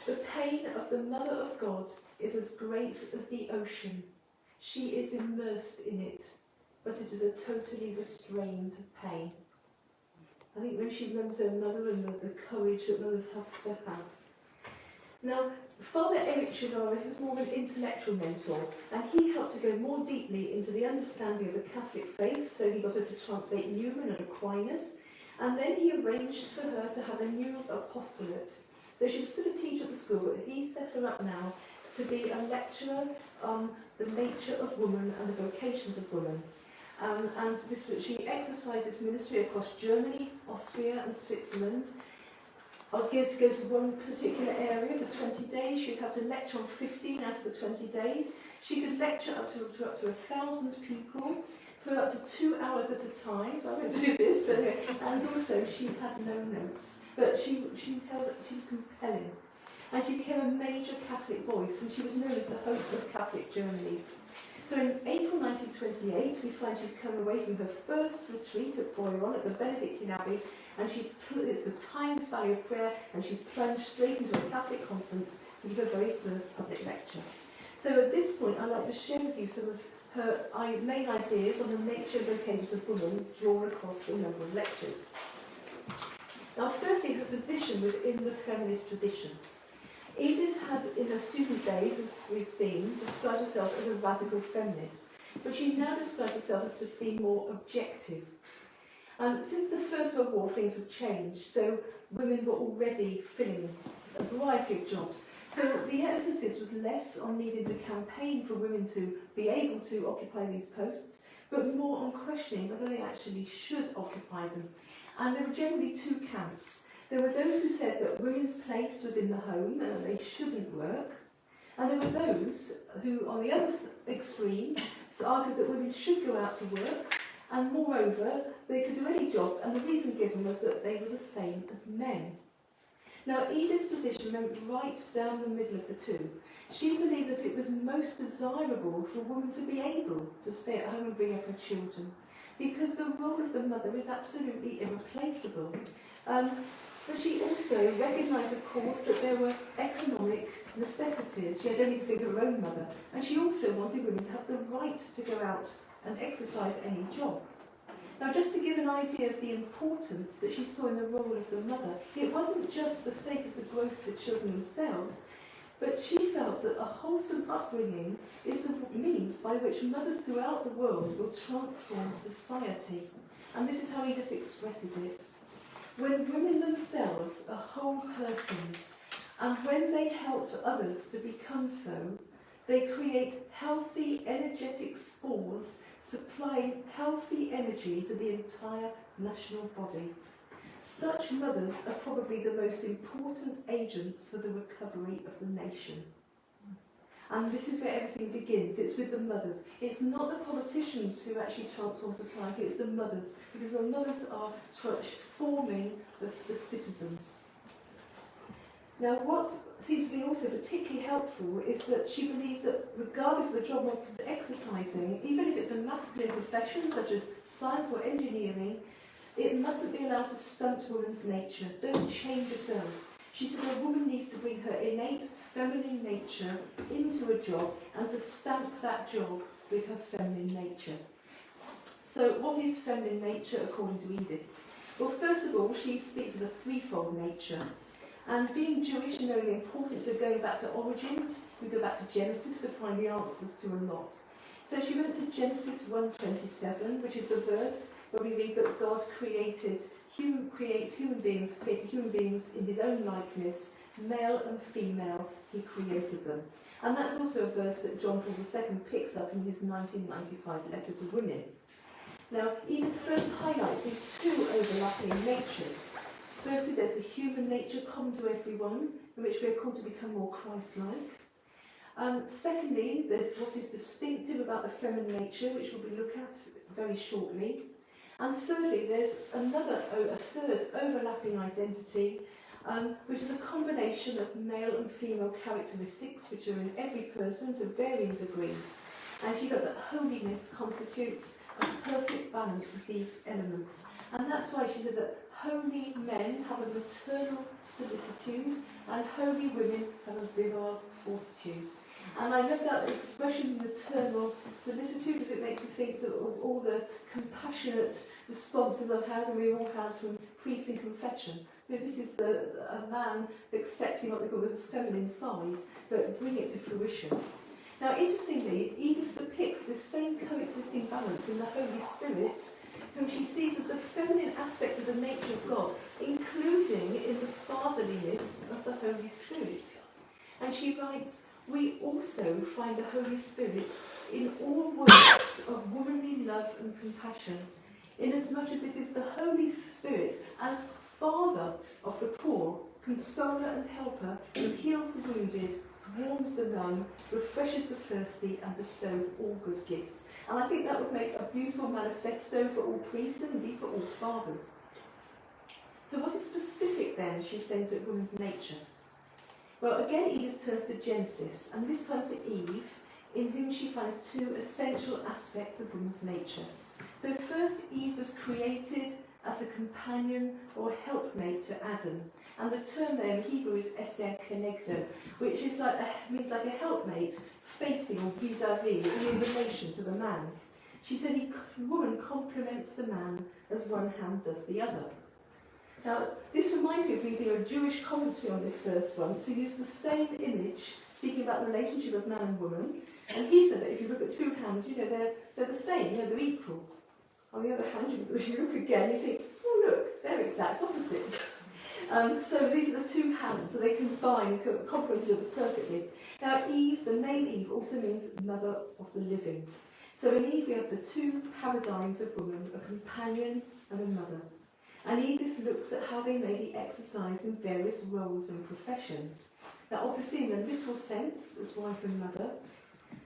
Speaker 2: The pain of the Mother of God is as great as the ocean. She is immersed in it, but it is a totally restrained pain. I think when she remembers her mother and the courage that mothers have to have. Now, Father Eric Chevare was more of an intellectual mentor, and he helped to go more deeply into the understanding of the Catholic faith, so he got her to translate Newman and Aquinas, and then he arranged for her to have a new apostolate. So she was still a teacher at the school, but he set her up now to be a lecturer on the nature of woman and the vocations of woman. And she exercised this ministry across Germany, Austria and Switzerland. I'll go to one particular area for 20 days. She'd have to lecture on 15 out of the 20 days. She could lecture up to 1,000 people for up to 2 hours at a time. So I won't do this, but anyway. And also she had no notes, but she was compelling. And she became a major Catholic voice, and she was known as the hope of Catholic Germany. So in April 1928, we find she's come away from her first retreat at Boiron at the Benedictine Abbey, and it's the Times Valley of Prayer, and she's plunged straight into a Catholic conference to give her very first public lecture. So at this point, I'd like to share with you some of her main ideas on the nature and vocations of women drawn across a number of lectures. Now, firstly, her position within the feminist tradition. Edith had, in her student days, as we've seen, described herself as a radical feminist, but she now described herself as just being more objective. Since the First World War, things have changed, so women were already filling a variety of jobs. So the emphasis was less on needing to campaign for women to be able to occupy these posts, but more on questioning whether they actually should occupy them. And there were generally two camps. There were those who said that women's place was in the home and that they shouldn't work. And there were those who, on the other extreme, argued that women should go out to work, and moreover, they could do any job, and the reason given was that they were the same as men. Now, Edith's position went right down the middle of the two. She believed that it was most desirable for a woman to be able to stay at home and bring up her children, because the role of the mother is absolutely irreplaceable. But she also recognised, of course, that there were economic necessities. She had only to think of her own mother. And she also wanted women to have the right to go out and exercise any job. Now, just to give an idea of the importance that she saw in the role of the mother, it wasn't just for the sake of the growth of the children themselves, but she felt that a wholesome upbringing is the means by which mothers throughout the world will transform society. And this is how Edith expresses it. When women themselves are whole persons, and when they help others to become so, they create healthy, energetic spores, supplying healthy energy to the entire national body. Such mothers are probably the most important agents for the recovery of the nation. And this is where everything begins. It's with the mothers. It's not the politicians who actually transform society, it's the mothers, because the mothers are forming the citizens. Now, what seems to be also particularly helpful is that she believed that regardless of the job one is exercising, even if it's a masculine profession such as science or engineering, it mustn't be allowed to stunt women's nature. Don't change yourselves. She said a woman needs to bring her innate feminine nature into a job and to stamp that job with her feminine nature. So what is feminine nature according to Edith? Well, first of all, she speaks of a threefold nature. And being Jewish and knowing the importance of going back to origins, we go back to Genesis to find the answers to a lot. So she went to Genesis 1:27, which is the verse where we read that God creates human beings in his own likeness, male and female, he created them. And that's also a verse that John Paul II picks up in his 1995 letter to women. Now, Edith first highlights these two overlapping natures. Firstly, there's the human nature common to everyone, in which we are called to become more Christ-like. Secondly, there's what is distinctive about the feminine nature, which we'll be looking at very shortly. And thirdly, there's a third overlapping identity, which is a combination of male and female characteristics, which are in every person to varying degrees. And she felt that holiness constitutes a perfect balance of these elements. And that's why she said that holy men have a maternal solicitude and holy women have a virile fortitude. And I love that expression, maternal solicitude, because it makes me think of all the compassionate responses I've had, and we all had from priest in confession. You know, this is a man accepting what we call the feminine side, but bring it to fruition. Now, interestingly, Edith depicts this same coexisting balance in the Holy Spirit, whom she sees as the feminine aspect of the nature of God, including in the fatherliness of the Holy Spirit. And she writes, we also find the Holy Spirit in all works of womanly love and compassion, inasmuch as it is the Holy Spirit, as Father of the poor, consoler and helper, who heals the wounded, warms the numb, refreshes the thirsty, and bestows all good gifts. And I think that would make a beautiful manifesto for all priests and indeed for all fathers. So what is specific then, she's saying, to woman's nature? Well, again, Edith turns to Genesis, and this time to Eve, in whom she finds two essential aspects of woman's nature. So first, Eve was created as a companion or helpmate to Adam. And the term there in Hebrew is eser kenegdo, which is means like a helpmate, facing or vis-a-vis, in relation to the man. She said the woman complements the man as one hand does the other. Now, this reminds me of reading a Jewish commentary on this first one, to use the same image, speaking about the relationship of man and woman. And he said that if you look at two hands, they're the same, they're equal. On the other hand, if you look again, you think, oh look, they're exact opposites. So these are the two hands, so they combine, complement each other perfectly. Now Eve, the name Eve, also means mother of the living. So in Eve we have the two paradigms of woman, a companion and a mother. And Edith looks at how they may be exercised in various roles and professions. Now obviously in a literal sense, as wife and mother,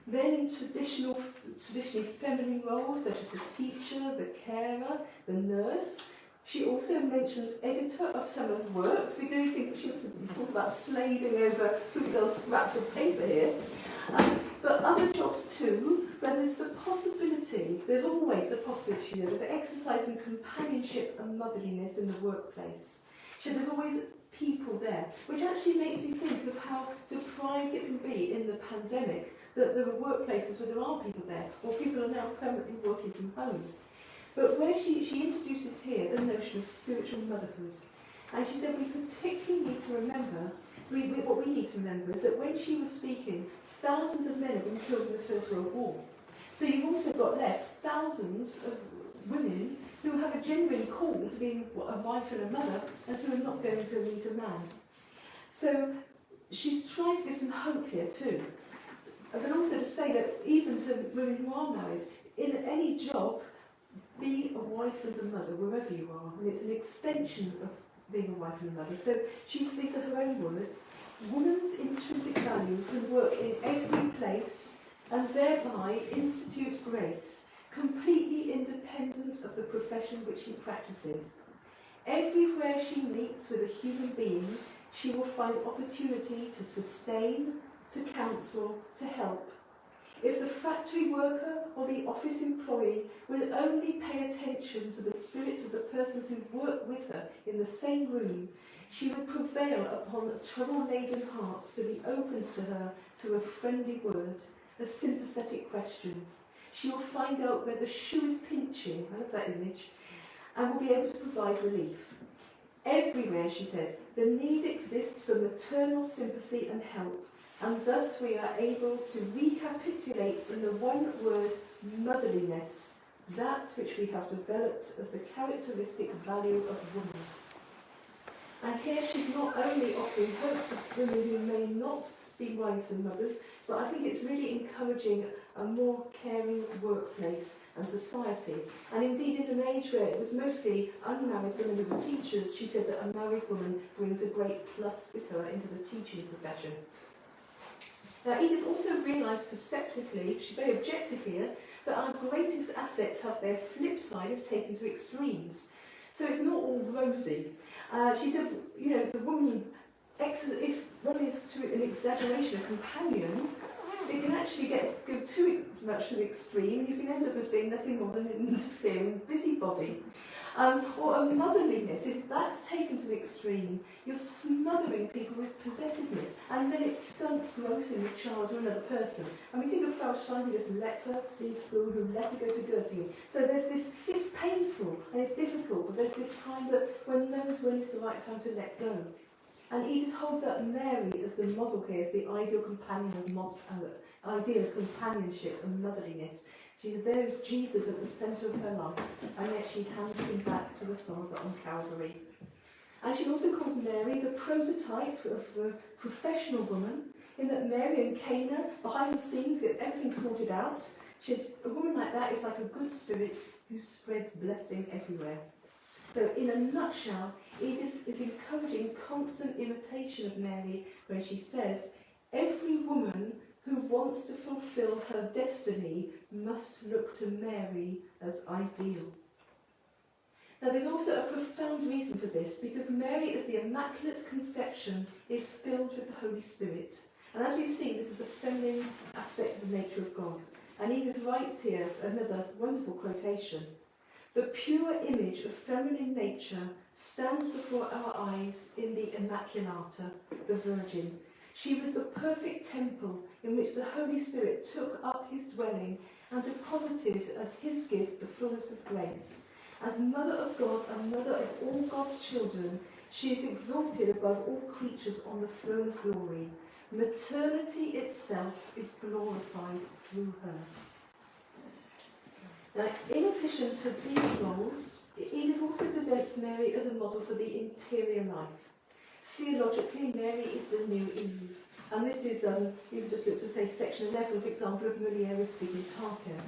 Speaker 2: then in traditionally feminine roles such as the teacher, the carer, the nurse. She also mentions editor of some of her works. We do think she must have thought about slaving over who sells scraps of paper here. But other jobs too, where there's the possibility, there's always the possibility of exercising companionship and motherliness in the workplace. So there's always people there, which actually makes me think of how deprived it can be in the pandemic, that there are workplaces where there aren't people there, or people are now permanently working from home. But where she introduces here the notion of spiritual motherhood. And she said we particularly need to remember, what we need to remember is that when she was speaking, thousands of men have been killed in the First World War. So you've also got left thousands of women who have a genuine call to being a wife and a mother, and who are not going to meet a man. So she's trying to give some hope here too. But also to say that even to women who are married, in any job, be a wife and a mother wherever you are, and it's an extension of being a wife and a mother. So she speaks of her own words. Woman's intrinsic value can work in every place and thereby institute grace, completely independent of the profession which she practices. Everywhere she meets with a human being, she will find opportunity to sustain, to counsel, to help. If the factory worker or the office employee will only pay attention to the spirits of the persons who work with her in the same room, she will prevail upon trouble-laden hearts to be opened to her through a friendly word, a sympathetic question. She will find out where the shoe is pinching, I love that image, and will be able to provide relief. Everywhere, she said, the need exists for maternal sympathy and help, and thus we are able to recapitulate in the one word, motherliness, that which we have developed as the characteristic value of woman. And here she's not only offering hope to women who may not be wives and mothers, but I think it's really encouraging a more caring workplace and society. And indeed, in an age where it was mostly unmarried women who were teachers, she said that a married woman brings a great plus with her into the teaching profession. Now, Edith also realised perceptively, she's very objective here, that our greatest assets have their flip side if taken to extremes. So it's not all rosy. She said, you know, the woman, if one is to an exaggeration, a companion, it can actually go too much to the extreme. You can end up as being nothing more than an interfering busybody. Or a motherliness, if that's taken to the extreme, you're smothering people with possessiveness, and then it stunts growth in the child or another person. I mean, think of Frau Stein, who just let her leave school, who let her go to Göttingen. So there's this, it's painful and it's difficult, but there's this time that one knows when it's the right time to let go. And Edith holds up Mary as the model here, as the ideal companion of ideal of companionship and motherliness. She said there is Jesus at the centre of her life, and yet she hands him back to the Father on Calvary. And she also calls Mary the prototype of the professional woman, in that Mary and Cana, behind the scenes, get everything sorted out. A woman like that is like a good spirit who spreads blessing everywhere. So in a nutshell, Edith is encouraging constant imitation of Mary when she says, every woman who wants to fulfill her destiny must look to Mary as ideal. Now there's also a profound reason for this, because Mary as the Immaculate Conception is filled with the Holy Spirit. And as we've seen, this is the feminine aspect of the nature of God. And Edith writes here another wonderful quotation. The pure image of feminine nature stands before our eyes in the Immaculata, the Virgin. She was the perfect temple in which the Holy Spirit took up his dwelling and deposited as his gift the fullness of grace. As Mother of God and Mother of all God's children, she is exalted above all creatures on the throne of glory. Maternity itself is glorified through her. Now, in addition to these roles, Edith also presents Mary as a model for the interior life. Theologically, Mary is the new Eve. And this is, you can just look to say section 11, for example, of Mulieris Dignitatem,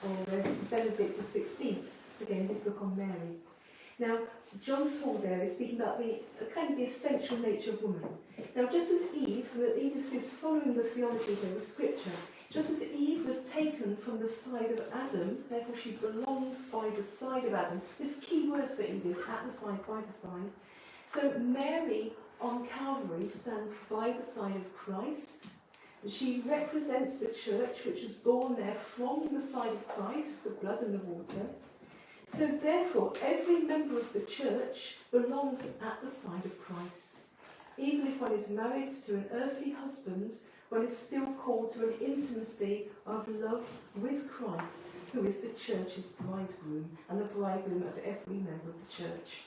Speaker 2: or Benedict XVI, again, his book on Mary. Now, John Paul there is speaking about the kind of the essential nature of woman. Now, just as Edith is following the theology here, the scripture, just as Eve was taken from the side of Adam, therefore she belongs by the side of Adam. This is key words for Edith, at the side, by the side. So Mary on Calvary stands by the side of Christ. She represents the church, which is born there from the side of Christ, the blood and the water. So therefore, every member of the church belongs at the side of Christ. Even if one is married to an earthly husband, one is still called to an intimacy of love with Christ, who is the church's bridegroom and the bridegroom of every member of the church.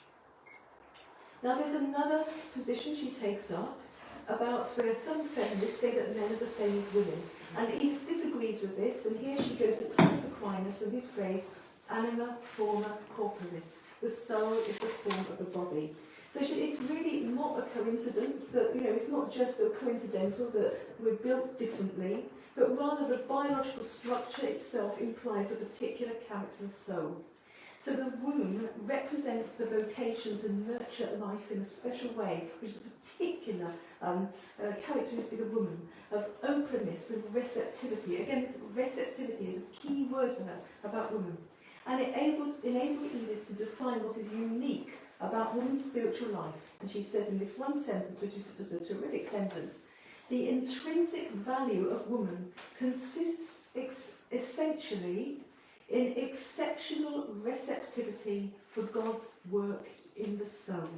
Speaker 2: Now there's another position she takes up about where some feminists say that men are the same as women. And Edith disagrees with this, and here she goes to Thomas Aquinas and his phrase, anima forma corporis. The soul is the form of the body. So it's really not a coincidence that, it's not just a coincidental that we're built differently, but rather the biological structure itself implies a particular character of soul. So the womb represents the vocation to nurture life in a special way, which is a particular characteristic of woman, of openness and receptivity. Again, this receptivity is a key word for her about woman. And it enables Edith to define what is unique about woman's spiritual life. And she says in this one sentence, which is just a terrific sentence, the intrinsic value of woman consists essentially in exceptional receptivity for God's work in the soul.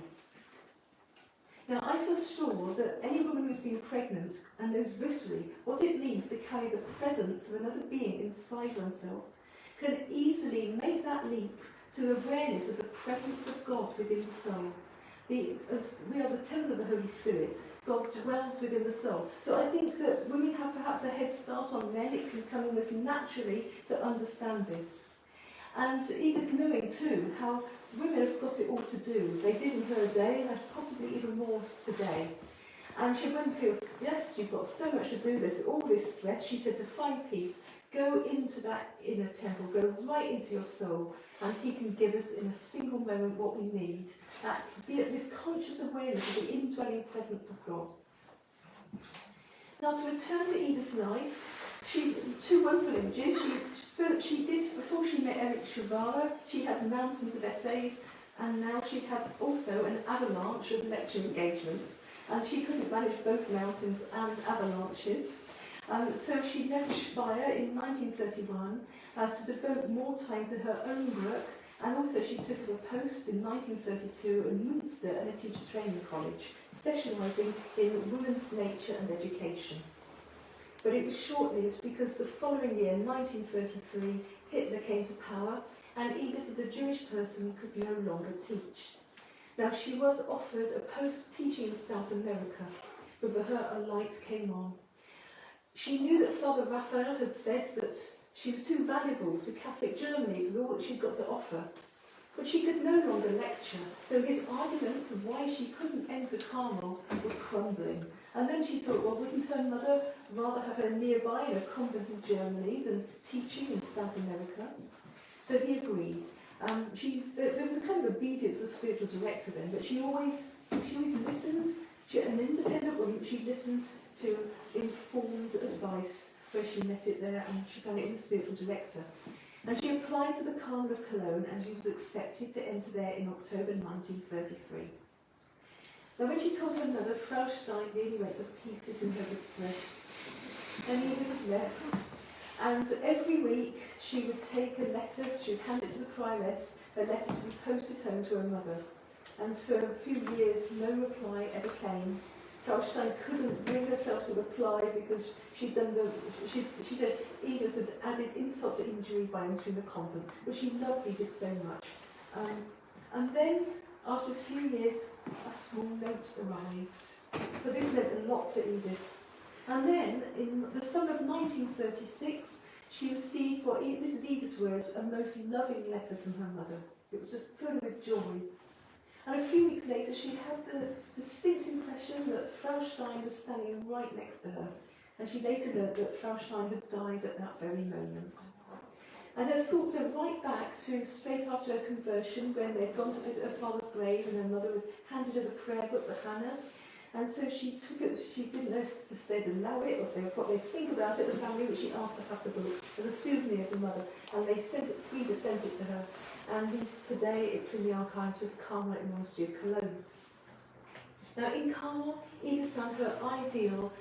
Speaker 2: Now, I feel sure that any woman who's been pregnant and knows viscerally what it means to carry the presence of another being inside oneself can easily make that leap to the awareness of the presence of God within the soul. as we are the temple of the Holy Spirit, God dwells within the soul. So I think that women have perhaps a head start on men. It can come almost naturally to understand this. And Edith knowing too how women have got it all to do. They did in her day, and possibly even more today. And she wouldn't feel stressed. You've got so much to do. There's all this stress. She said to find peace, go into that inner temple, go right into your soul, and he can give us in a single moment what we need. Be at this conscious awareness of the indwelling presence of God. Now to return to Edith's life, two wonderful images. She did, before she met Eric Chavala, she had mountains of essays, and now she had also an avalanche of lecture engagements, and she couldn't manage both mountains and avalanches. So she left Speyer in 1931 to devote more time to her own work, and also she took up a post in 1932 in Münster at a teacher training college, specialising in women's nature and education. But it was short-lived because the following year, 1933, Hitler came to power, and Edith, as a Jewish person, could no longer teach. Now, she was offered a post teaching in South America, but for her a light came on. She knew that Father Raphael had said that she was too valuable to Catholic Germany with all that she'd got to offer. But she could no longer lecture, so his arguments of why she couldn't enter Carmel were crumbling. And then she thought, well, wouldn't her mother rather have her nearby in a convent in Germany than teaching in South America? So he agreed. There was a kind of obedience to the spiritual director then, but she always listened. She an independent woman, but she listened to informed advice where she met it there, and she found it in the spiritual director. And she applied to the Carmel of Cologne, and she was accepted to enter there in October 1933. Now, when she told her mother, Frau Stein nearly went to pieces in her distress. And Edith left, and every week she would take a letter, she would hand it to the prioress, a letter to be posted home to her mother. And for a few years, no reply ever came. Frau Stein couldn't bring herself to reply because she said Edith had added insult to injury by entering the convent, but she loved Edith so much. And then, after a few years, a small note arrived. So this meant a lot to Edith. And then, in the summer of 1936, she received this is Edith's words, a most loving letter from her mother. It was just full of joy. And a few weeks later, she had the distinct impression that Frau Stein was standing right next to her. And she later learned that Frau Stein had died at that very moment. And her thoughts went right back to straight after her conversion, when they'd gone to visit her father's grave, and her mother had handed her the prayer book, the Hannah. And so she took it, she didn't know if they'd allow it, or if what they'd think about it, the family, but she asked to have the book as a souvenir of the mother. And they sent it, Frida sent it to her. And today it's in the archives of Carmelite Monastery of Cologne. Now in Carmel, Edith found her ideal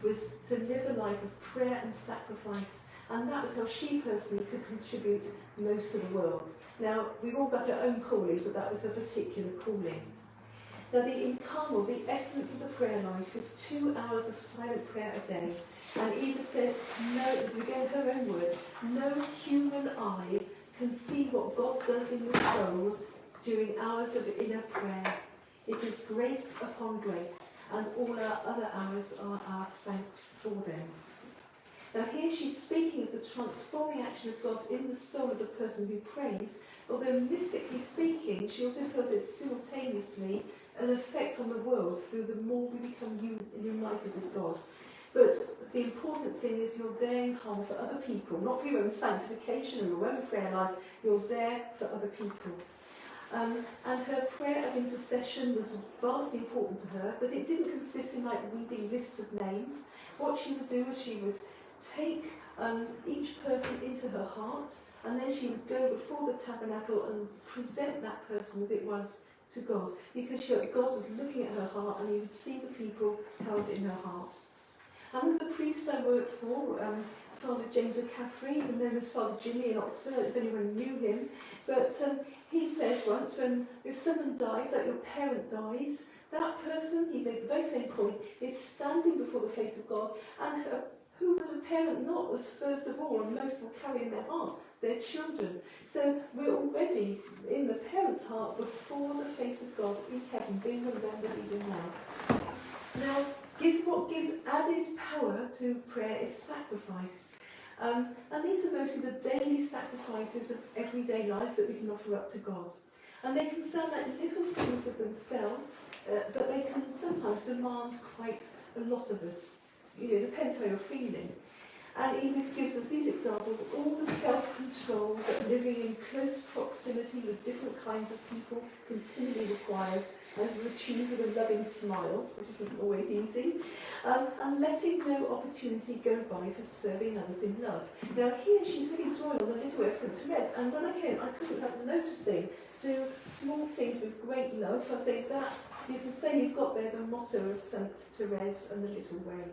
Speaker 2: was to live a life of prayer and sacrifice, and that was how she personally could contribute most to the world. Now, we've all got our own callings, but that was her particular calling. Now, in Carmel, the essence of the prayer life is 2 hours of silent prayer a day. And Edith says, no, this is again her own words, no human eye can see what God does in the soul during hours of inner prayer. It is grace upon grace, and all our other hours are our thanks for them. Now here she's speaking of the transforming action of God in the soul of the person who prays, although mystically speaking, she also feels it simultaneously an effect on the world through the more we become united with God. But the important thing is you're there in Carmel for other people, not for your own sanctification or your own prayer life, you're there for other people. And her prayer of intercession was vastly important to her, but it didn't consist in reading lists of names. What she would do is she would take each person into her heart, and then she would go before the tabernacle and present that person as it was to God, because God was looking at her heart, and he would see the people held in her heart. And one of the priests I worked for, Father James McCaffrey, known as Father Jimmy in Oxford, if anyone knew him, but he said once, if someone dies, like your parent dies, that person, he made the very same point, is standing before the face of God, and who was a parent not was first of all, and most will carry in their heart, their children. So we're already in the parent's heart before the face presence of God in heaven being remembered even now. Now, what gives added power to prayer is sacrifice. And these are mostly the daily sacrifices of everyday life that we can offer up to God. And they can sound like little things of themselves, but they can sometimes demand quite a lot of us. It depends how you're feeling. And Edith gives us these examples of all the self-control that living in close proximity with different kinds of people continually requires, and achieved with a loving smile, which isn't always easy, and letting no opportunity go by for serving others in love. Now here she's really drawing on the little of St. Therese, and when I came, I couldn't help noticing, do small things with great love. I say that, you can say you've got there the motto of St. Therese and the little way.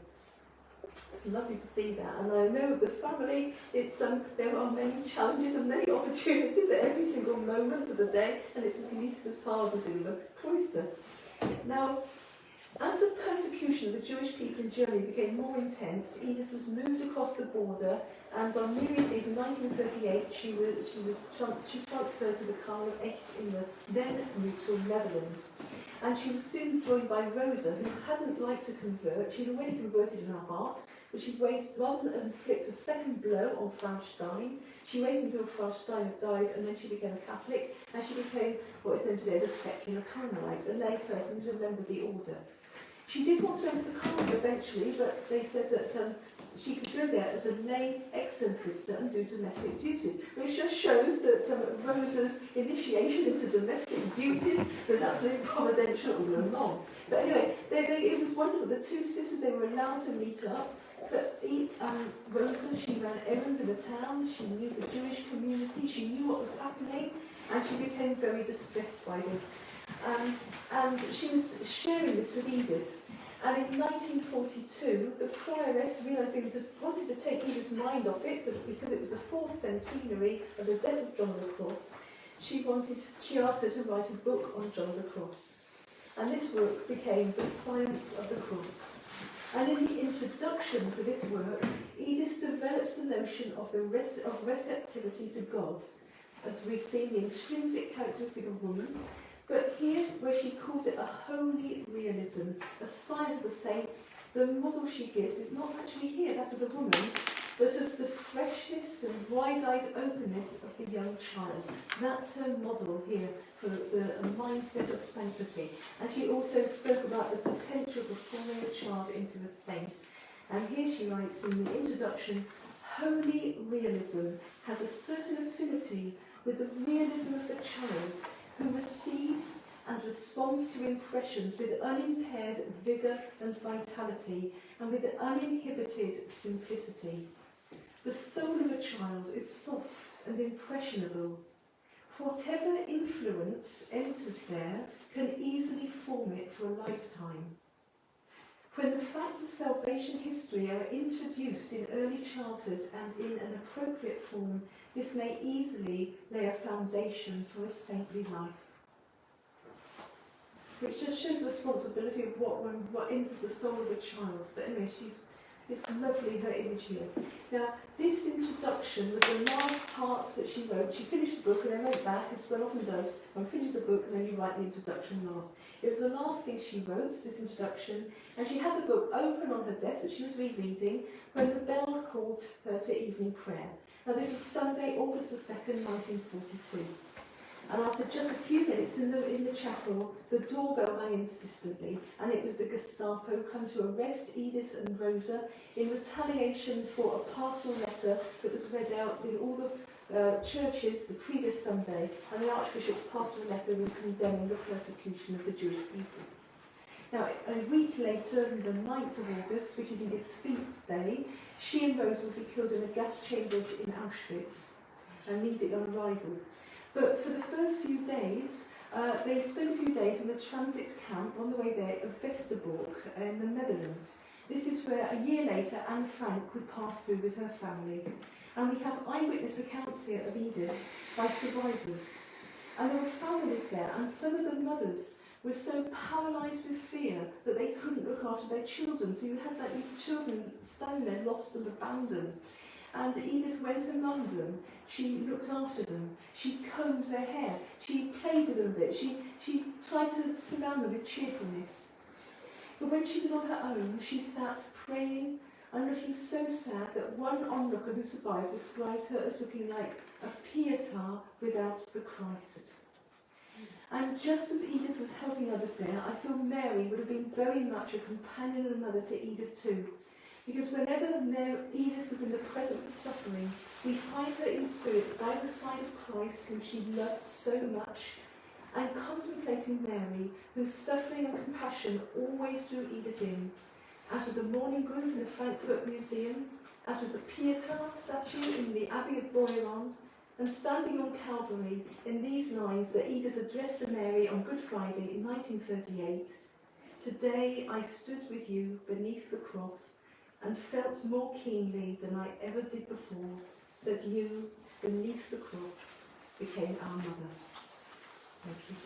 Speaker 2: It's lovely to see that, and I know the family, there are many challenges and many opportunities at every single moment of the day, and it's at least as hard as in the cloister. Now, as the persecution of the Jewish people in Germany became more intense, Edith was moved across the border, and on New Year's Eve in 1938 she transferred to the Carmelite in the then neutral Netherlands. And she was soon joined by Rosa, who hadn't liked to convert. She'd already converted in her heart, but she'd waited, rather than inflict a second blow on Frau Stein, she waited until Frau Stein had died, and then she became a Catholic, and she became what is known today as a secular Carmelite, a lay person who remembered the order. She did want to enter the convent eventually, but they said that she could go there as a lay extern sister and do domestic duties, which just shows that Rosa's initiation into domestic duties was absolutely providential all along. But anyway, it was wonderful. The two sisters, they were allowed to meet up. But Rosa, she ran errands in the town, she knew the Jewish community, she knew what was happening, and she became very distressed by this. And she was sharing this with Edith. And in 1942, the prioress, realising wanted to take Edith's mind off it, so because it was the 4th centenary of the death of John of the Cross, she asked her to write a book on John of the Cross. And this work became The Science of the Cross. And in the introduction to this work, Edith develops the notion of receptivity to God, as we've seen the intrinsic characteristic of woman. But here, where she calls it a holy realism, a science of the saints, the model she gives is not actually here that of the woman, but of the freshness and wide-eyed openness of the young child. That's her model here for the mindset of sanctity. And she also spoke about the potential of forming a child into a saint. And here she writes in the introduction, holy realism has a certain affinity with the realism of the child, who receives and responds to impressions with unimpaired vigour and vitality, and with uninhibited simplicity. The soul of a child is soft and impressionable. Whatever influence enters there can easily form it for a lifetime. When the facts of salvation history are introduced in early childhood and in an appropriate form, this may easily lay a foundation for a saintly life. Which just shows the responsibility of what enters the soul of a child. But anyway, it's lovely, her image here. Now, this introduction was the last parts that she wrote. She finished the book and then went back, as one often does. One finishes a book and then you write the introduction last. It was the last thing she wrote, this introduction, and she had the book open on her desk that she was rereading when the bell called her to evening prayer. Now, this was Sunday, August the 2nd, 1942. And after just a few minutes in the chapel, the doorbell rang insistently, and it was the Gestapo come to arrest Edith and Rosa in retaliation for a pastoral letter that was read out in all the churches the previous Sunday, and the Archbishop's pastoral letter was condemning the persecution of the Jewish people. Now, a week later, on the 9th of August, which is Edith's feast day, she and Rosa would be killed in the gas chambers in Auschwitz, immediately on arrival. But for the first few days, they spent a few days in the transit camp on the way there of Westerbork in the Netherlands. This is where a year later Anne Frank would pass through with her family. And we have eyewitness accounts here of Edith by survivors. And there were families there, and some of the mothers were so paralysed with fear that they couldn't look after their children. So you had like these children standing there lost and abandoned. And Edith went among them, she looked after them, she combed their hair, she played with them a bit, she tried to surround her with cheerfulness. But when she was on her own, she sat praying and looking so sad that one onlooker who survived described her as looking like a pietà without the Christ. And just as Edith was helping others there, I feel Mary would have been very much a companion and mother to Edith too. Because whenever Edith was in the presence of suffering, we find her in spirit by the side of Christ, whom she loved so much, and contemplating Mary, whose suffering and compassion always drew Edith in, as with the mourning group in the Frankfurt Museum, as with the Pietà statue in the Abbey of Boiron, and standing on Calvary in these lines that Edith addressed to Mary on Good Friday in 1938, "Today I stood with you beneath the cross and felt more keenly than I ever did before that you, beneath the cross, became our mother." Thank you.